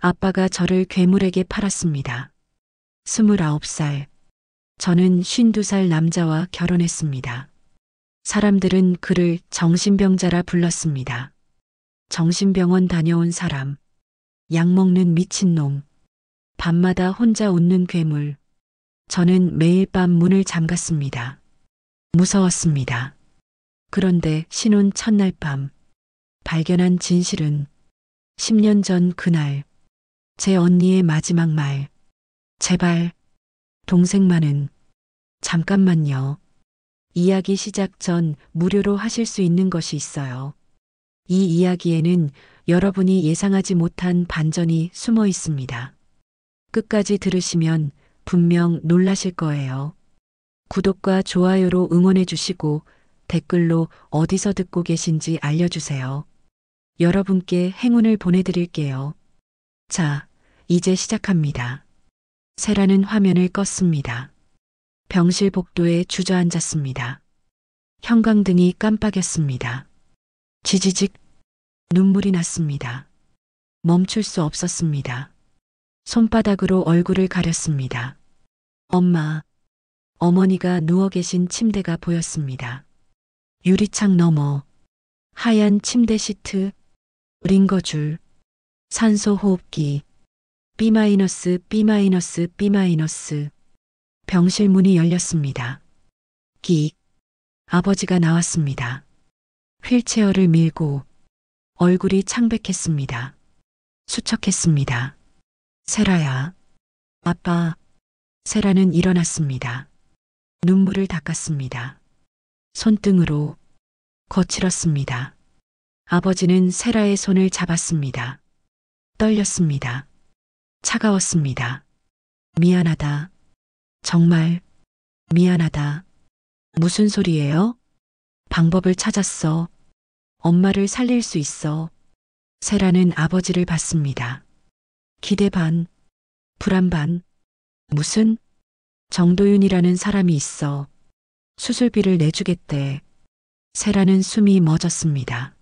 아빠가 저를 괴물에게 팔았습니다. 29살. 저는 52살 남자와 결혼했습니다. 사람들은 그를 정신병자라 불렀습니다. 정신병원 다녀온 사람, 약 먹는 미친놈, 밤마다 혼자 웃는 괴물. 저는 매일 밤 문을 잠갔습니다. 무서웠습니다. 그런데 신혼 첫날 밤, 발견한 진실은 10년 전 그날, 제 언니의 마지막 말, 제발, 동생만은, 잠깐만요. 이야기 시작 전 무료로 하실 수 있는 것이 있어요. 이 이야기에는 여러분이 예상하지 못한 반전이 숨어 있습니다. 끝까지 들으시면 분명 놀라실 거예요. 구독과 좋아요로 응원해 주시고 댓글로 어디서 듣고 계신지 알려주세요. 여러분께 행운을 보내드릴게요. 자, 이제 시작합니다. 세라는 화면을 껐습니다. 병실 복도에 주저앉았습니다. 형광등이 깜빡였습니다. 지지직 눈물이 났습니다. 멈출 수 없었습니다. 손바닥으로 얼굴을 가렸습니다. 엄마, 어머니가 누워 계신 침대가 보였습니다. 유리창 너머, 하얀 침대 시트, 링거줄, 산소 호흡기, B-, B-, B-. 병실 문이 열렸습니다. 끽. 아버지가 나왔습니다. 휠체어를 밀고 얼굴이 창백했습니다. 수척했습니다. 세라야. 아빠. 세라는 일어났습니다. 눈물을 닦았습니다. 손등으로 거칠었습니다. 아버지는 세라의 손을 잡았습니다. 떨렸습니다. 차가웠습니다. 미안하다. 정말 미안하다. 무슨 소리예요? 방법을 찾았어. 엄마를 살릴 수 있어. 세라는 아버지를 봤습니다. 기대 반, 불안 반. 무슨? 정도윤이라는 사람이 있어. 수술비를 내주겠대. 세라는 숨이 멎었습니다.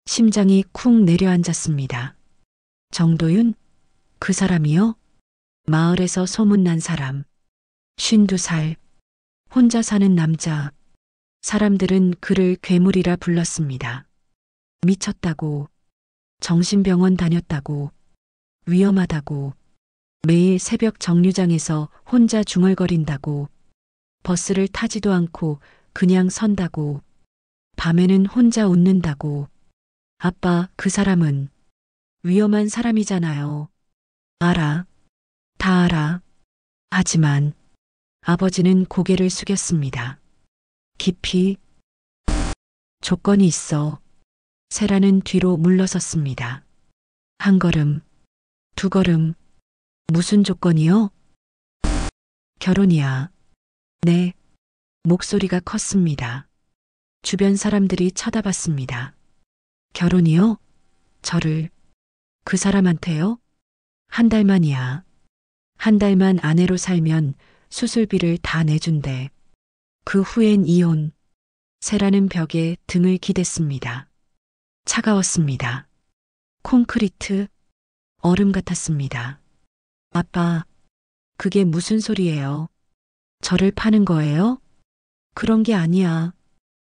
심장이 쿵 내려앉았습니다. 정도윤? 그 사람이요? 마을에서 소문난 사람. 52살. 혼자 사는 남자. 사람들은 그를 괴물이라 불렀습니다. 미쳤다고. 정신병원 다녔다고. 위험하다고. 매일 새벽 정류장에서 혼자 중얼거린다고. 버스를 타지도 않고 그냥 선다고. 밤에는 혼자 웃는다고. 아빠, 그 사람은 위험한 사람이잖아요. 알아. 다 알아. 하지만 아버지는 고개를 숙였습니다. 깊이. 조건이 있어. 세라는 뒤로 물러섰습니다. 한 걸음, 두 걸음. 무슨 조건이요? 결혼이야. 네. 목소리가 컸습니다. 주변 사람들이 쳐다봤습니다. 결혼이요? 저를. 그 사람한테요? 한 달만이야. 한 달만 아내로 살면 수술비를 다 내준대. 그 후엔 이혼. 세라는 벽에 등을 기댔습니다. 차가웠습니다. 콘크리트, 얼음 같았습니다. 아빠, 그게 무슨 소리예요? 저를 파는 거예요? 그런 게 아니야.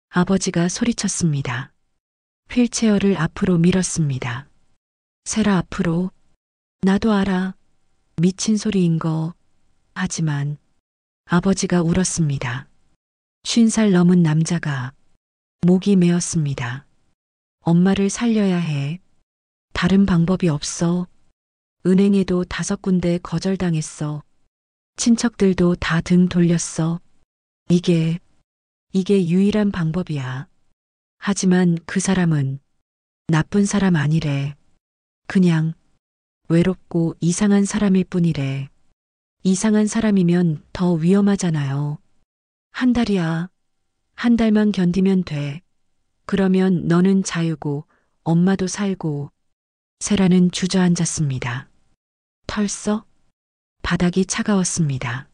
아버지가 소리쳤습니다. 휠체어를 앞으로 밀었습니다. 세라 앞으로. 나도 알아. 미친 소리인 거. 하지만 아버지가 울었습니다. 50살 넘은 남자가 목이 메었습니다. 엄마를 살려야 해. 다른 방법이 없어. 은행에도 5군데 거절당했어. 친척들도 다 등 돌렸어. 이게 유일한 방법이야. 하지만 그 사람은 나쁜 사람 아니래. 그냥 외롭고 이상한 사람일 뿐이래. 이상한 사람이면 더 위험하잖아요. 한 달이야. 한 달만 견디면 돼. 그러면 너는 자유고 엄마도 살고. 세라는 주저앉았습니다. 털썩? 바닥이 차가웠습니다.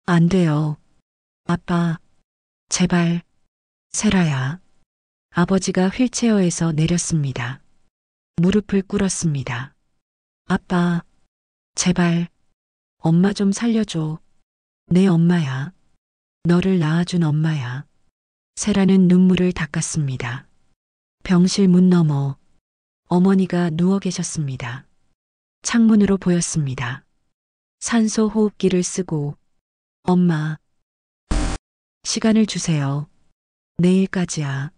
안 돼요. 아빠, 제발. 세라야. 아버지가 휠체어에서 내렸습니다. 무릎을 꿇었습니다. 아빠, 제발, 엄마 좀 살려줘. 내 엄마야. 너를 낳아준 엄마야. 세라는 눈물을 닦았습니다. 병실 문 너머 어머니가 누워 계셨습니다. 창문으로 보였습니다. 산소 호흡기를 쓰고 엄마, 시간을 주세요. 내일까지야.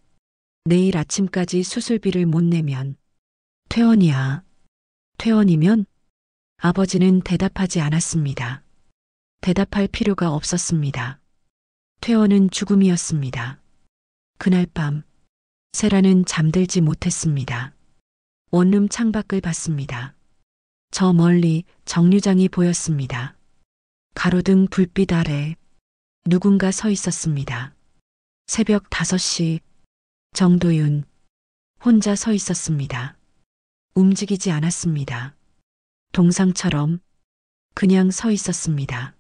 내일 아침까지 수술비를 못 내면 퇴원이야. 퇴원이면? 아버지는 대답하지 않았습니다. 대답할 필요가 없었습니다. 퇴원은 죽음이었습니다. 그날 밤, 세라는 잠들지 못했습니다. 원룸 창밖을 봤습니다. 저 멀리 정류장이 보였습니다. 가로등 불빛 아래 누군가 서 있었습니다. 새벽 5시, 정도윤 혼자 서 있었습니다. 움직이지 않았습니다. 동상처럼 그냥 서 있었습니다.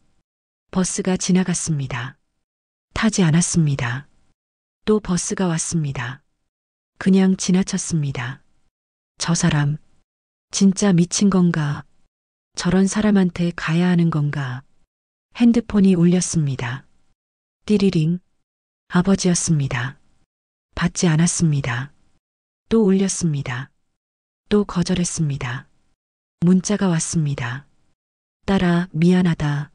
버스가 지나갔습니다. 타지 않았습니다. 또 버스가 왔습니다. 그냥 지나쳤습니다. 저 사람, 진짜 미친 건가? 저런 사람한테 가야 하는 건가? 핸드폰이 울렸습니다. 띠리링, 아버지였습니다. 받지 않았습니다. 또 울렸습니다. 또 거절했습니다. 문자가 왔습니다. 딸아, 미안하다.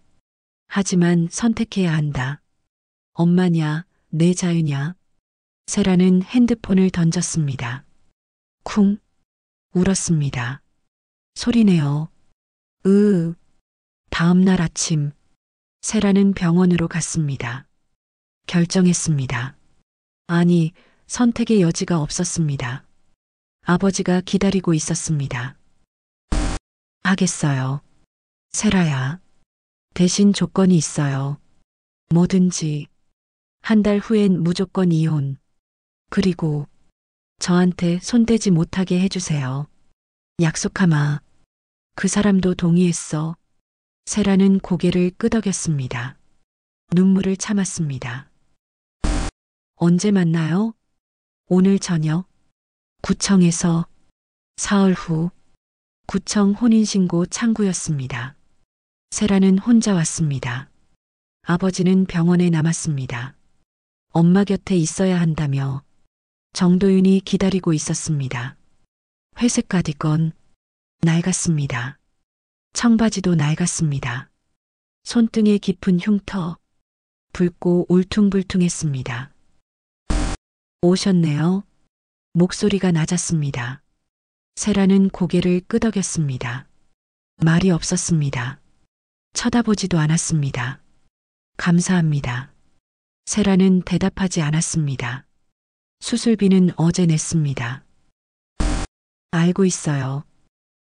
하지만 선택해야 한다. 엄마냐, 내 자유냐? 세라는 핸드폰을 던졌습니다. 쿵, 울었습니다. 소리내어. 다음 날 아침, 세라는 병원으로 갔습니다. 결정했습니다. 아니, 선택의 여지가 없었습니다. 아버지가 기다리고 있었습니다. 하겠어요. 세라야. 대신 조건이 있어요. 뭐든지. 한 달 후엔 무조건 이혼. 그리고 저한테 손대지 못하게 해주세요. 약속하마. 그 사람도 동의했어. 세라는 고개를 끄덕였습니다. 눈물을 참았습니다. 언제 만나요? 오늘 저녁. 구청에서. 사흘 후. 구청 혼인신고 창구였습니다. 세라는 혼자 왔습니다. 아버지는 병원에 남았습니다. 엄마 곁에 있어야 한다며 정도윤이 기다리고 있었습니다. 회색 가디건, 낡았습니다. 청바지도 낡았습니다. 손등에 깊은 흉터, 붉고 울퉁불퉁했습니다. 오셨네요. 목소리가 낮았습니다. 세라는 고개를 끄덕였습니다. 말이 없었습니다. 쳐다보지도 않았습니다. 감사합니다. 세라는 대답하지 않았습니다. 수술비는 어제 냈습니다. 알고 있어요.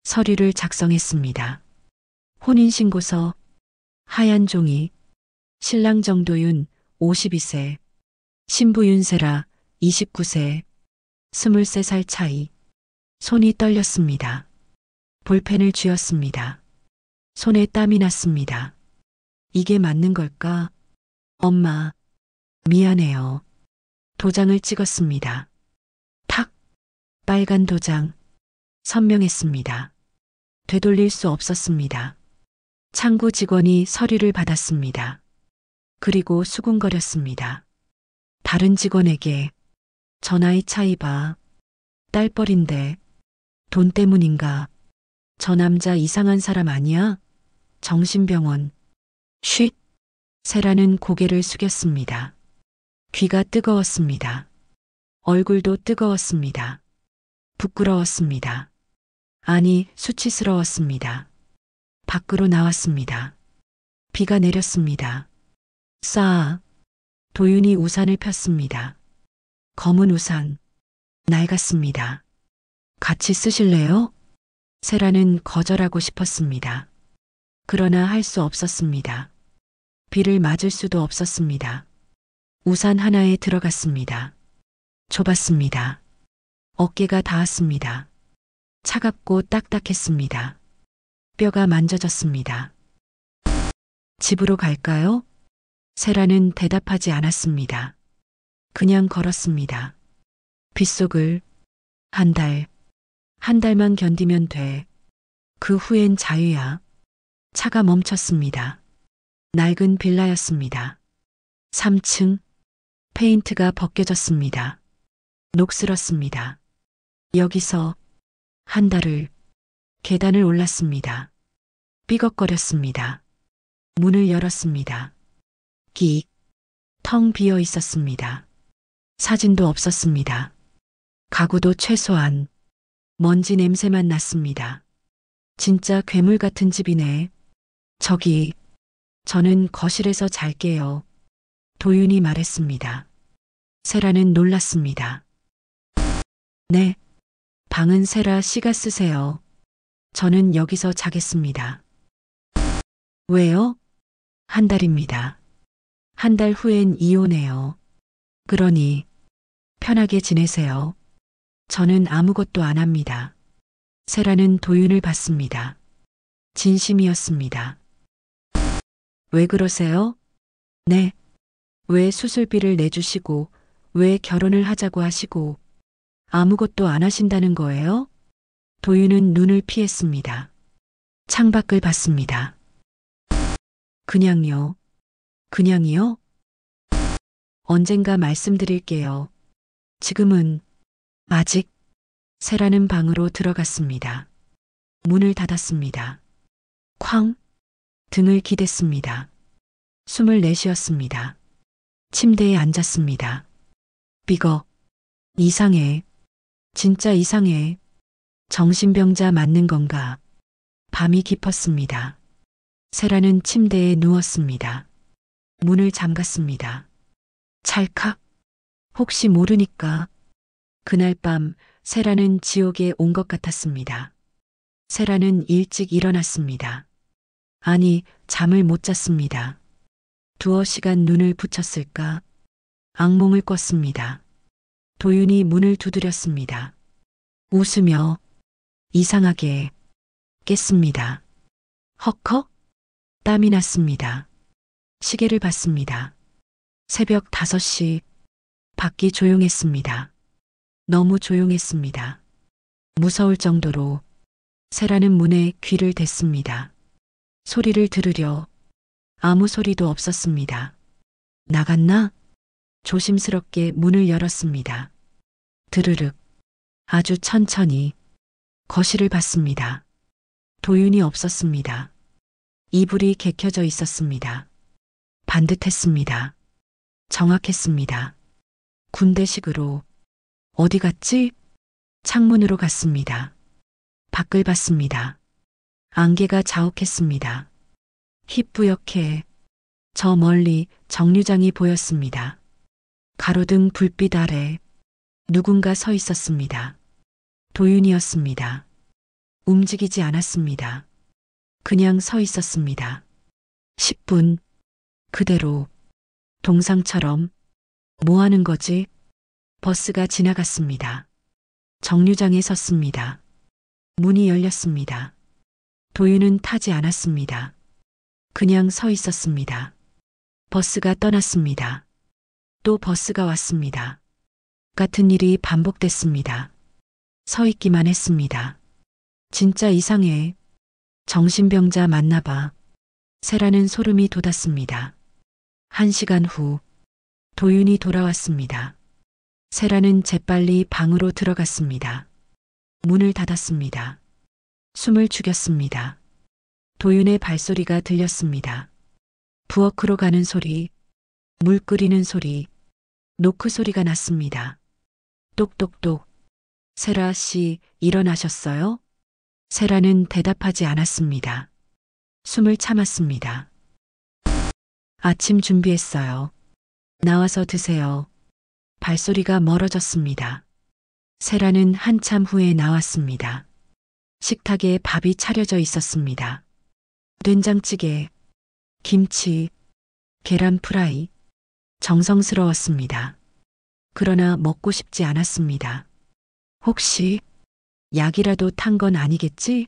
서류를 작성했습니다. 혼인신고서, 하얀 종이, 신랑 정도윤 52세, 신부 윤세라 29세, 23살 차이. 손이 떨렸습니다. 볼펜을 쥐었습니다. 손에 땀이 났습니다. 이게 맞는 걸까? 엄마, 미안해요. 도장을 찍었습니다. 탁! 빨간 도장. 선명했습니다. 되돌릴 수 없었습니다. 창구 직원이 서류를 받았습니다. 그리고 수군거렸습니다. 다른 직원에게 저 나이 차이 봐. 딸뻘인데 돈 때문인가? 저 남자 이상한 사람 아니야? 정신병원. 쉿! 세라는 고개를 숙였습니다. 귀가 뜨거웠습니다. 얼굴도 뜨거웠습니다. 부끄러웠습니다. 아니, 수치스러웠습니다. 밖으로 나왔습니다. 비가 내렸습니다. 싸. 도윤이 우산을 폈습니다. 검은 우산. 낡았습니다. 같이 쓰실래요? 세라는 거절하고 싶었습니다. 그러나 할 수 없었습니다. 비를 맞을 수도 없었습니다. 우산 하나에 들어갔습니다. 좁았습니다. 어깨가 닿았습니다. 차갑고 딱딱했습니다. 뼈가 만져졌습니다. 집으로 갈까요? 세라는 대답하지 않았습니다. 그냥 걸었습니다. 빗속을 한 달만 견디면 돼. 그 후엔 자유야. 차가 멈췄습니다. 낡은 빌라였습니다. 3층. 페인트가 벗겨졌습니다. 녹슬었습니다. 여기서 한 달을 계단을 올랐습니다. 삐걱거렸습니다. 문을 열었습니다. 끽. 텅 비어 있었습니다. 사진도 없었습니다. 가구도 최소한 먼지 냄새만 났습니다. 진짜 괴물 같은 집이네. 저기, 저는 거실에서 잘게요. 도윤이 말했습니다. 세라는 놀랐습니다. 네, 방은 세라 씨가 쓰세요. 저는 여기서 자겠습니다. 왜요? 한 달입니다. 한 달 후엔 이혼해요. 그러니 편하게 지내세요. 저는 아무것도 안 합니다. 세라는 도윤을 봤습니다. 진심이었습니다. 왜 그러세요? 네. 왜 수술비를 내주시고, 왜 결혼을 하자고 하시고, 아무것도 안 하신다는 거예요? 도윤은 눈을 피했습니다. 창밖을 봤습니다. 그냥요. 그냥이요? 언젠가 말씀드릴게요. 지금은 아직. 세라는 방으로 들어갔습니다. 문을 닫았습니다. 쾅. 등을 기댔습니다. 숨을 내쉬었습니다. 침대에 앉았습니다. 삐걱. 이상해. 진짜 이상해. 정신병자 맞는 건가? 밤이 깊었습니다. 세라는 침대에 누웠습니다. 문을 잠갔습니다. 찰칵. 혹시 모르니까. 그날 밤 세라는 지옥에 온 것 같았습니다. 세라는 일찍 일어났습니다. 아니, 잠을 못 잤습니다. 두어 시간 눈을 붙였을까? 악몽을 꿨습니다. 도윤이 문을 두드렸습니다. 웃으며 이상하게 깼습니다. 헉헉. 땀이 났습니다. 시계를 봤습니다. 새벽 5시. 밖이 조용했습니다. 너무 조용했습니다. 무서울 정도로. 세라는 문에 귀를 댔습니다. 소리를 들으려. 아무 소리도 없었습니다. 나갔나? 조심스럽게 문을 열었습니다. 드르륵. 아주 천천히. 거실을 봤습니다. 도윤이 없었습니다. 이불이 개켜져 있었습니다. 반듯했습니다. 정확했습니다. 군대식으로. 어디 갔지? 창문으로 갔습니다. 밖을 봤습니다. 안개가 자욱했습니다. 희뿌옇게 저 멀리 정류장이 보였습니다. 가로등 불빛 아래 누군가 서 있었습니다. 도윤이었습니다. 움직이지 않았습니다. 그냥 서 있었습니다. 10분. 그대로. 동상처럼. 뭐 하는 거지? 버스가 지나갔습니다. 정류장에 섰습니다. 문이 열렸습니다. 도윤은 타지 않았습니다. 그냥 서 있었습니다. 버스가 떠났습니다. 또 버스가 왔습니다. 같은 일이 반복됐습니다. 서 있기만 했습니다. 진짜 이상해. 정신병자 맞나 봐. 세라는 소름이 돋았습니다. 1시간 후 도윤이 돌아왔습니다. 세라는 재빨리 방으로 들어갔습니다. 문을 닫았습니다. 숨을 죽였습니다. 도윤의 발소리가 들렸습니다. 부엌으로 가는 소리, 물 끓이는 소리, 노크 소리가 났습니다. 똑똑똑. 세라 씨, 일어나셨어요? 세라는 대답하지 않았습니다. 숨을 참았습니다. 아침 준비했어요. 나와서 드세요. 발소리가 멀어졌습니다. 세라는 한참 후에 나왔습니다. 식탁에 밥이 차려져 있었습니다. 된장찌개, 김치, 계란 프라이. 정성스러웠습니다. 그러나 먹고 싶지 않았습니다. 혹시 약이라도 탄 건 아니겠지?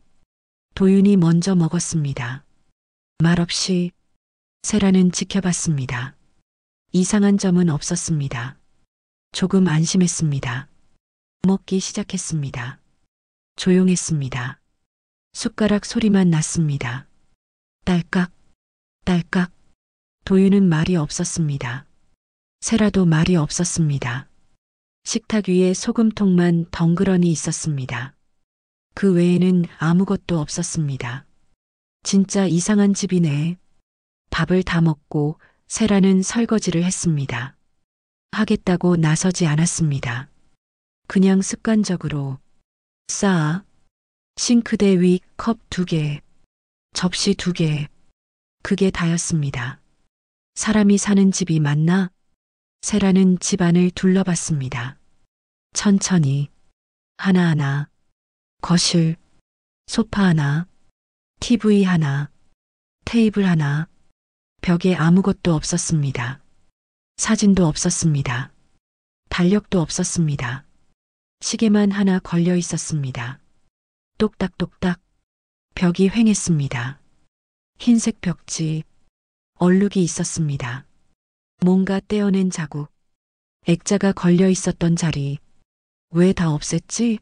도윤이 먼저 먹었습니다. 말없이. 세라는 지켜봤습니다. 이상한 점은 없었습니다. 조금 안심했습니다. 먹기 시작했습니다. 조용했습니다. 숟가락 소리만 났습니다. 딸깍, 딸깍. 도윤은 말이 없었습니다. 세라도 말이 없었습니다. 식탁 위에 소금통만 덩그러니 있었습니다. 그 외에는 아무것도 없었습니다. 진짜 이상한 집이네. 밥을 다 먹고 세라는 설거지를 했습니다. 하겠다고 나서지 않았습니다. 그냥 습관적으로 쌓아 싱크대 위 컵 2개, 접시 2개, 그게 다였습니다. 사람이 사는 집이 맞나? 세라는 집안을 둘러봤습니다. 천천히 하나하나 거실, 소파 하나, TV 하나, 테이블 하나, 벽에 아무것도 없었습니다. 사진도 없었습니다. 달력도 없었습니다. 시계만 하나 걸려 있었습니다. 똑딱똑딱 벽이 휑했습니다. 흰색 벽지, 얼룩이 있었습니다. 뭔가 떼어낸 자국, 액자가 걸려 있었던 자리, 왜 다 없앴지?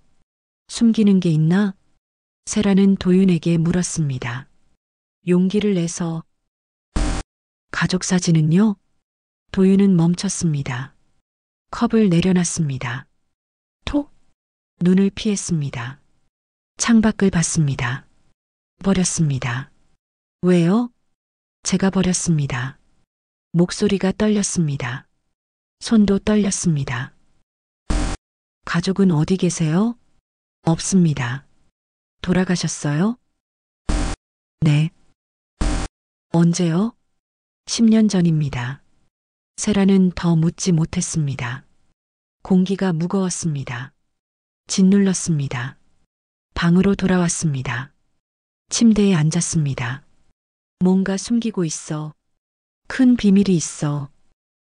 숨기는 게 있나? 세라는 도윤에게 물었습니다. 용기를 내서 가족 사진은요? 도윤은 멈췄습니다. 컵을 내려놨습니다. 톡! 눈을 피했습니다. 창밖을 봤습니다. 버렸습니다. 왜요? 제가 버렸습니다. 목소리가 떨렸습니다. 손도 떨렸습니다. 가족은 어디 계세요? 없습니다. 돌아가셨어요? 네. 언제요? 10년 전입니다. 세라는 더 묻지 못했습니다. 공기가 무거웠습니다. 짓눌렀습니다. 방으로 돌아왔습니다. 침대에 앉았습니다. 뭔가 숨기고 있어. 큰 비밀이 있어.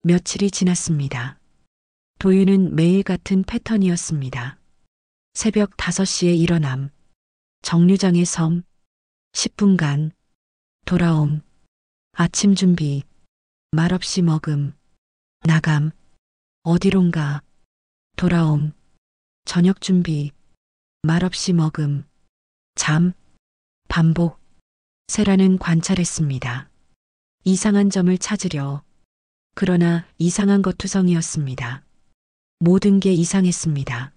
며칠이 지났습니다. 도윤은 매일 같은 패턴이었습니다. 새벽 5시에 일어남, 정류장에 섬, 10분간, 돌아옴, 아침 준비, 말없이 먹음, 나감, 어디론가, 돌아옴, 저녁 준비, 말없이 먹음, 잠, 반복. 세라는 관찰했습니다. 이상한 점을 찾으려. 그러나 이상한 것 투성이었습니다. 모든 게 이상했습니다.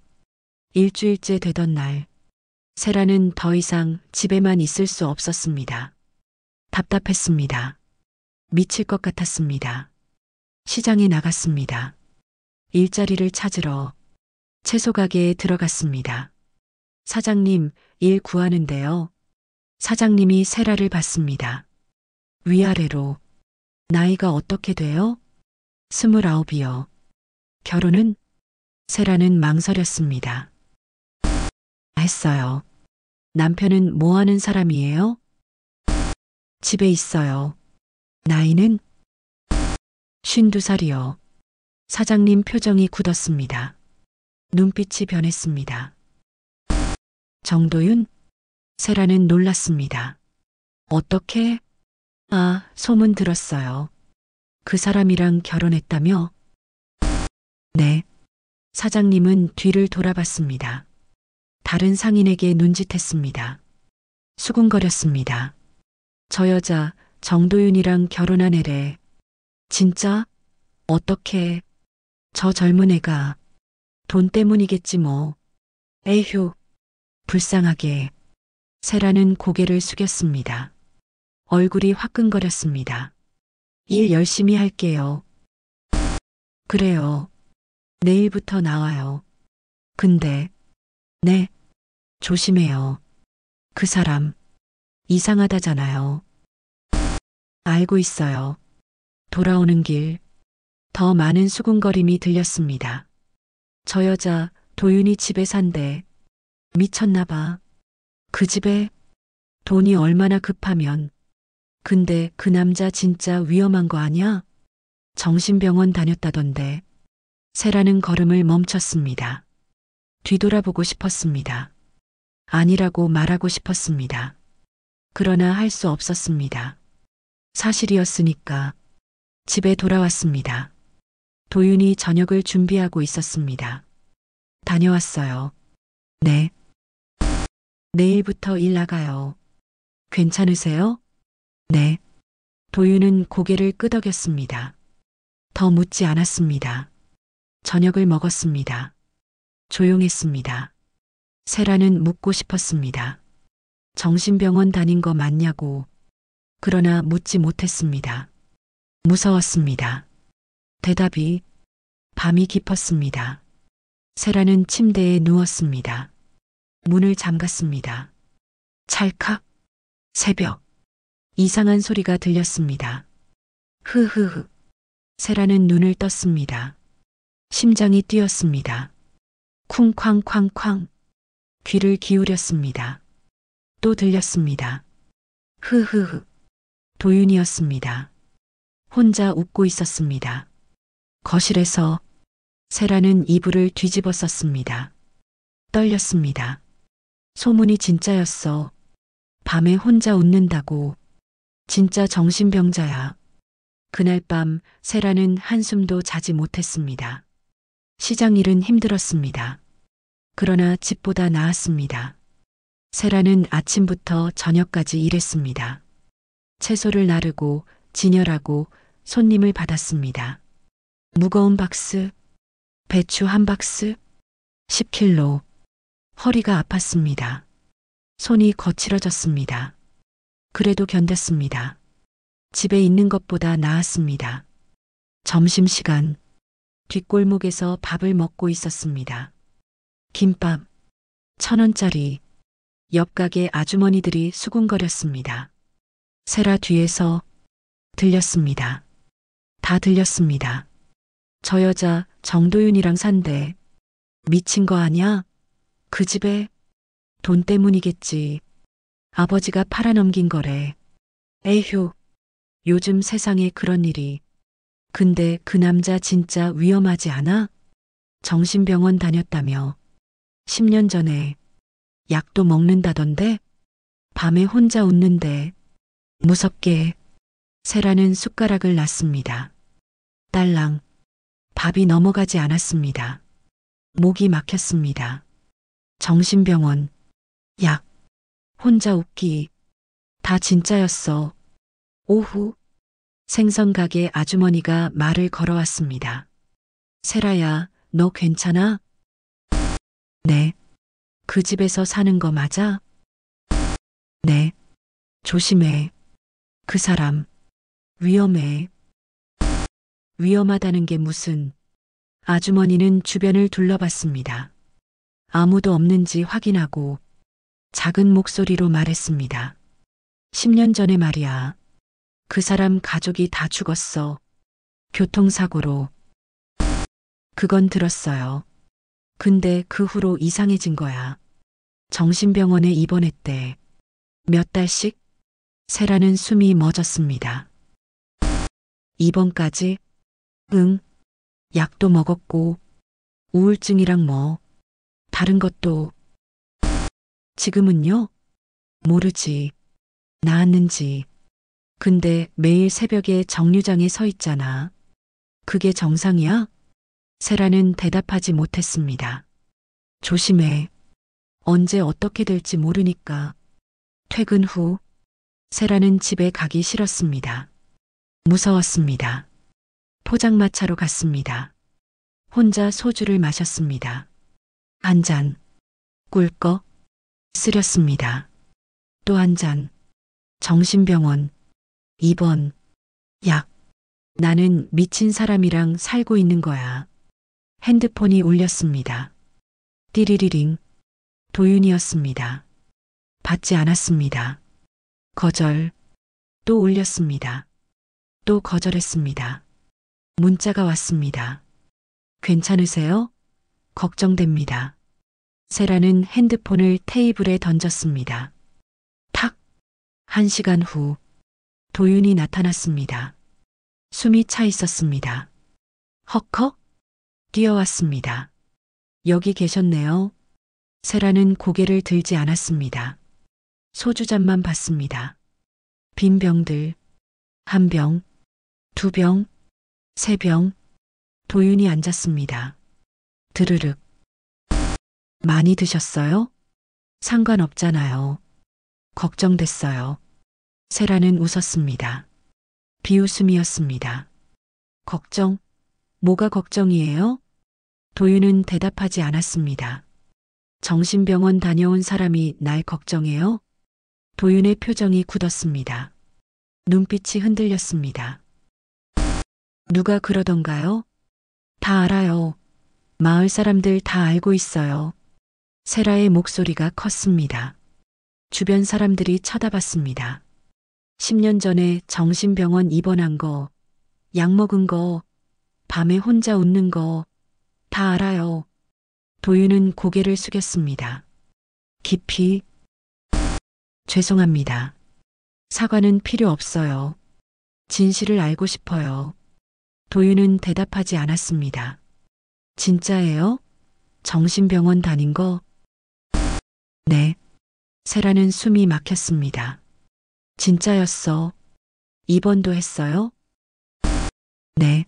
일주일째 되던 날, 세라는 더 이상 집에만 있을 수 없었습니다. 답답했습니다. 미칠 것 같았습니다. 시장에 나갔습니다. 일자리를 찾으러 채소 가게에 들어갔습니다. 사장님, 일 구하는데요. 사장님이 세라를 봤습니다. 위아래로. 나이가 어떻게 돼요? 29이요. 결혼은? 세라는 망설였습니다. 했어요. 남편은 뭐 하는 사람이에요? 집에 있어요. 나이는? 52살이요. 사장님 표정이 굳었습니다. 눈빛이 변했습니다. 정도윤? 세라는 놀랐습니다. 어떻게? 아, 소문 들었어요. 그 사람이랑 결혼했다며? 네. 사장님은 뒤를 돌아봤습니다. 다른 상인에게 눈짓했습니다. 수군거렸습니다. 저 여자 정도윤이랑 결혼한 애래. 진짜? 어떻게? 저 젊은 애가 돈 때문이겠지 뭐. 에휴. 불쌍하게. 세라는 고개를 숙였습니다. 얼굴이 화끈거렸습니다. 일 열심히 할게요. 그래요. 내일부터 나와요. 근데, 네, 조심해요. 그 사람, 이상하다잖아요. 알고 있어요. 돌아오는 길, 더 많은 수군거림이 들렸습니다. 저 여자 도윤이 집에 산대. 미쳤나 봐. 그 집에 돈이 얼마나 급하면. 근데 그 남자 진짜 위험한 거 아니야? 정신병원 다녔다던데. 세라는 걸음을 멈췄습니다. 뒤돌아보고 싶었습니다. 아니라고 말하고 싶었습니다. 그러나 할 수 없었습니다. 사실이었으니까. 집에 돌아왔습니다. 도윤이 저녁을 준비하고 있었습니다. 다녀왔어요. 네. 내일부터 일 나가요. 괜찮으세요? 네. 도윤은 고개를 끄덕였습니다. 더 묻지 않았습니다. 저녁을 먹었습니다. 조용했습니다. 세라는 묻고 싶었습니다. 정신병원 다닌 거 맞냐고. 그러나 묻지 못했습니다. 무서웠습니다. 대답이 밤이 깊었습니다. 세라는 침대에 누웠습니다. 문을 잠갔습니다. 찰칵. 새벽. 이상한 소리가 들렸습니다. 흐흐흐. 세라는 눈을 떴습니다. 심장이 뛰었습니다. 쿵쾅쾅쾅. 귀를 기울였습니다. 또 들렸습니다. 흐흐흐. 도윤이었습니다. 혼자 웃고 있었습니다. 거실에서 세라는 이불을 뒤집어 썼습니다. 떨렸습니다. 소문이 진짜였어. 밤에 혼자 웃는다고. 진짜 정신병자야. 그날 밤 세라는 한숨도 자지 못했습니다. 시장 일은 힘들었습니다. 그러나 집보다 나았습니다. 세라는 아침부터 저녁까지 일했습니다. 채소를 나르고 진열하고 손님을 받았습니다. 무거운 박스, 배추 한 박스, 10kg. 허리가 아팠습니다. 손이 거칠어졌습니다. 그래도 견뎠습니다. 집에 있는 것보다 나았습니다. 점심시간, 뒷골목에서 밥을 먹고 있었습니다. 김밥, 1,000원짜리. 옆 가게 아주머니들이 수군거렸습니다. 세라 뒤에서 들렸습니다. 다 들렸습니다. 저 여자 정도윤이랑 산대. 미친 거 아냐? 그 집에 돈 때문이겠지. 아버지가 팔아넘긴 거래. 에휴, 요즘 세상에 그런 일이. 근데 그 남자 진짜 위험하지 않아? 정신병원 다녔다며. 10년 전에 약도 먹는다던데? 밤에 혼자 웃는데. 무섭게. 세라는 숟가락을 놨습니다. 딸랑. 밥이 넘어가지 않았습니다. 목이 막혔습니다. 정신병원. 약. 혼자 웃기. 다 진짜였어. 오후. 생선 가게 아주머니가 말을 걸어왔습니다. 세라야, 너 괜찮아? 네. 그 집에서 사는 거 맞아? 네. 조심해. 그 사람. 위험해. 위험하다는 게 무슨. 아주머니는 주변을 둘러봤습니다. 아무도 없는지 확인하고 작은 목소리로 말했습니다. 10년 전에 말이야. 그 사람 가족이 다 죽었어. 교통사고로. 그건 들었어요. 근데 그 후로 이상해진 거야. 정신병원에 입원했대. 몇 달씩? 세라는 숨이 멎었습니다. 입원까지? 응. 약도 먹었고 우울증이랑 뭐 다른 것도. 지금은요? 모르지. 나았는지. 근데 매일 새벽에 정류장에 서 있잖아. 그게 정상이야? 세라는 대답하지 못했습니다. 조심해. 언제 어떻게 될지 모르니까. 퇴근 후 세라는 집에 가기 싫었습니다. 무서웠습니다. 포장마차로 갔습니다. 혼자 소주를 마셨습니다. 한 잔. 꿀꺽. 쓰렸습니다. 또 한 잔. 정신병원. 입원. 약. 나는 미친 사람이랑 살고 있는 거야. 핸드폰이 울렸습니다. 띠리리링. 도윤이었습니다. 받지 않았습니다. 거절. 또 울렸습니다. 또 거절했습니다. 문자가 왔습니다. 괜찮으세요? 걱정됩니다. 세라는 핸드폰을 테이블에 던졌습니다. 탁! 1시간 후 도윤이 나타났습니다. 숨이 차 있었습니다. 헉헉! 뛰어왔습니다. 여기 계셨네요. 세라는 고개를 들지 않았습니다. 소주잔만 봤습니다. 빈 병들. 1병, 2병, 3병. 도윤이 앉았습니다. 드르륵. 많이 드셨어요? 상관없잖아요. 걱정됐어요. 세라는 웃었습니다. 비웃음이었습니다. 걱정? 뭐가 걱정이에요? 도윤은 대답하지 않았습니다. 정신병원 다녀온 사람이 날 걱정해요? 도윤의 표정이 굳었습니다. 눈빛이 흔들렸습니다. 누가 그러던가요? 다 알아요. 마을 사람들 다 알고 있어요. 세라의 목소리가 컸습니다. 주변 사람들이 쳐다봤습니다. 10년 전에 정신병원 입원한 거, 약 먹은 거, 밤에 혼자 웃는 거, 다 알아요. 도윤은 고개를 숙였습니다. 깊이, 죄송합니다. 사과는 필요 없어요. 진실을 알고 싶어요. 도윤은 대답하지 않았습니다. 진짜예요? 정신병원 다닌 거? 네. 세라는 숨이 막혔습니다. 진짜였어. 입원도 했어요? 네.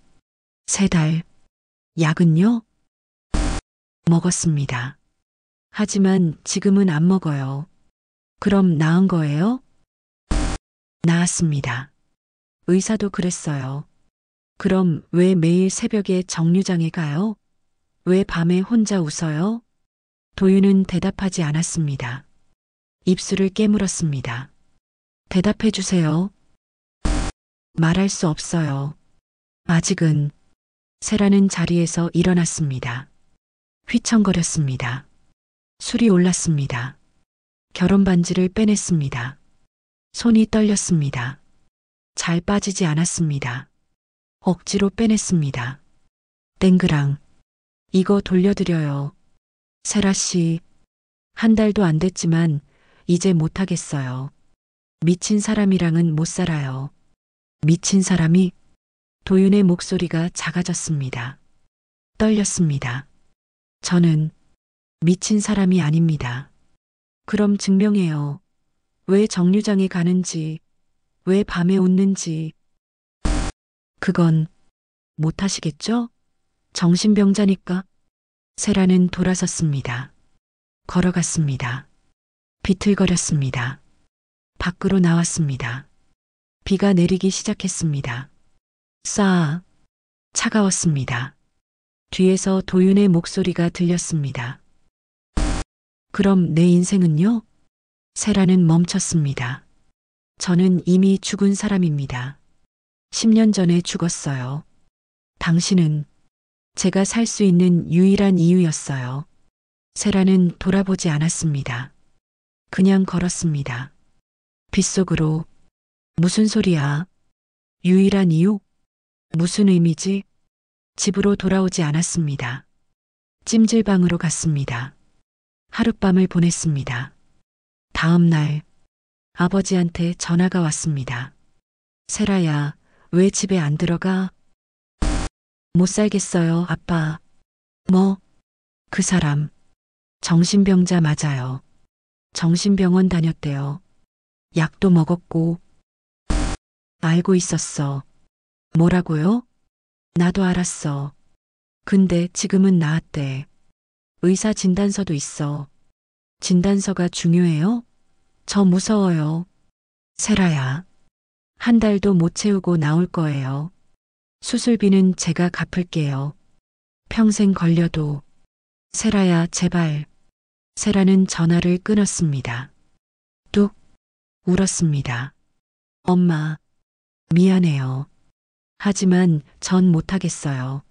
3달. 약은요? 먹었습니다. 하지만 지금은 안 먹어요. 그럼 나은 거예요? 나았습니다. 의사도 그랬어요. 그럼 왜 매일 새벽에 정류장에 가요? 왜 밤에 혼자 웃어요? 도윤은 대답하지 않았습니다. 입술을 깨물었습니다. 대답해 주세요. 말할 수 없어요. 아직은. 세라는 자리에서 일어났습니다. 휘청거렸습니다. 술이 올랐습니다. 결혼 반지를 빼냈습니다. 손이 떨렸습니다. 잘 빠지지 않았습니다. 억지로 빼냈습니다. 땡그랑. 이거 돌려드려요. 세라 씨. 1달도 안 됐지만 이제 못하겠어요. 미친 사람이랑은 못 살아요. 미친 사람이? 도윤의 목소리가 작아졌습니다. 떨렸습니다. 저는 미친 사람이 아닙니다. 그럼 증명해요. 왜 정류장에 가는지, 왜 밤에 웃는지. 그건 못하시겠죠? 정신병자니까. 세라는 돌아섰습니다. 걸어갔습니다. 비틀거렸습니다. 밖으로 나왔습니다. 비가 내리기 시작했습니다. 싸. 차가웠습니다. 뒤에서 도윤의 목소리가 들렸습니다. 그럼 내 인생은요? 세라는 멈췄습니다. 저는 이미 죽은 사람입니다. 10년 전에 죽었어요. 당신은 제가 살 수 있는 유일한 이유였어요. 세라는 돌아보지 않았습니다. 그냥 걸었습니다. 빗속으로. 무슨 소리야? 유일한 이유? 무슨 의미지? 집으로 돌아오지 않았습니다. 찜질방으로 갔습니다. 하룻밤을 보냈습니다. 다음 날 아버지한테 전화가 왔습니다. 세라야, 왜 집에 안 들어가? 못 살겠어요, 아빠. 뭐? 그 사람. 정신병자 맞아요. 정신병원 다녔대요. 약도 먹었고. 알고 있었어. 뭐라고요? 나도 알았어. 근데 지금은 나았대. 의사 진단서도 있어. 진단서가 중요해요? 저 무서워요. 세라야. 1달도 못 채우고 나올 거예요. 수술비는 제가 갚을게요. 평생 걸려도. 세라야, 제발. 세라는 전화를 끊었습니다. 뚝. 울었습니다. 엄마. 미안해요. 하지만 전 못하겠어요.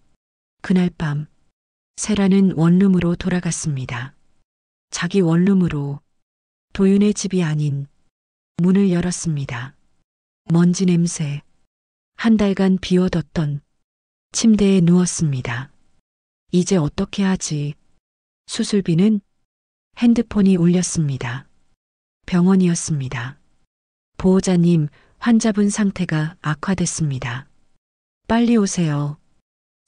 그날 밤. 세라는 원룸으로 돌아갔습니다. 자기 원룸으로. 도윤의 집이 아닌 문을 열었습니다. 먼지 냄새. 1달간 비워뒀던 침대에 누웠습니다. 이제 어떻게 하지? 수술비는? 핸드폰이 울렸습니다. 병원이었습니다. 보호자님, 환자분 상태가 악화됐습니다. 빨리 오세요.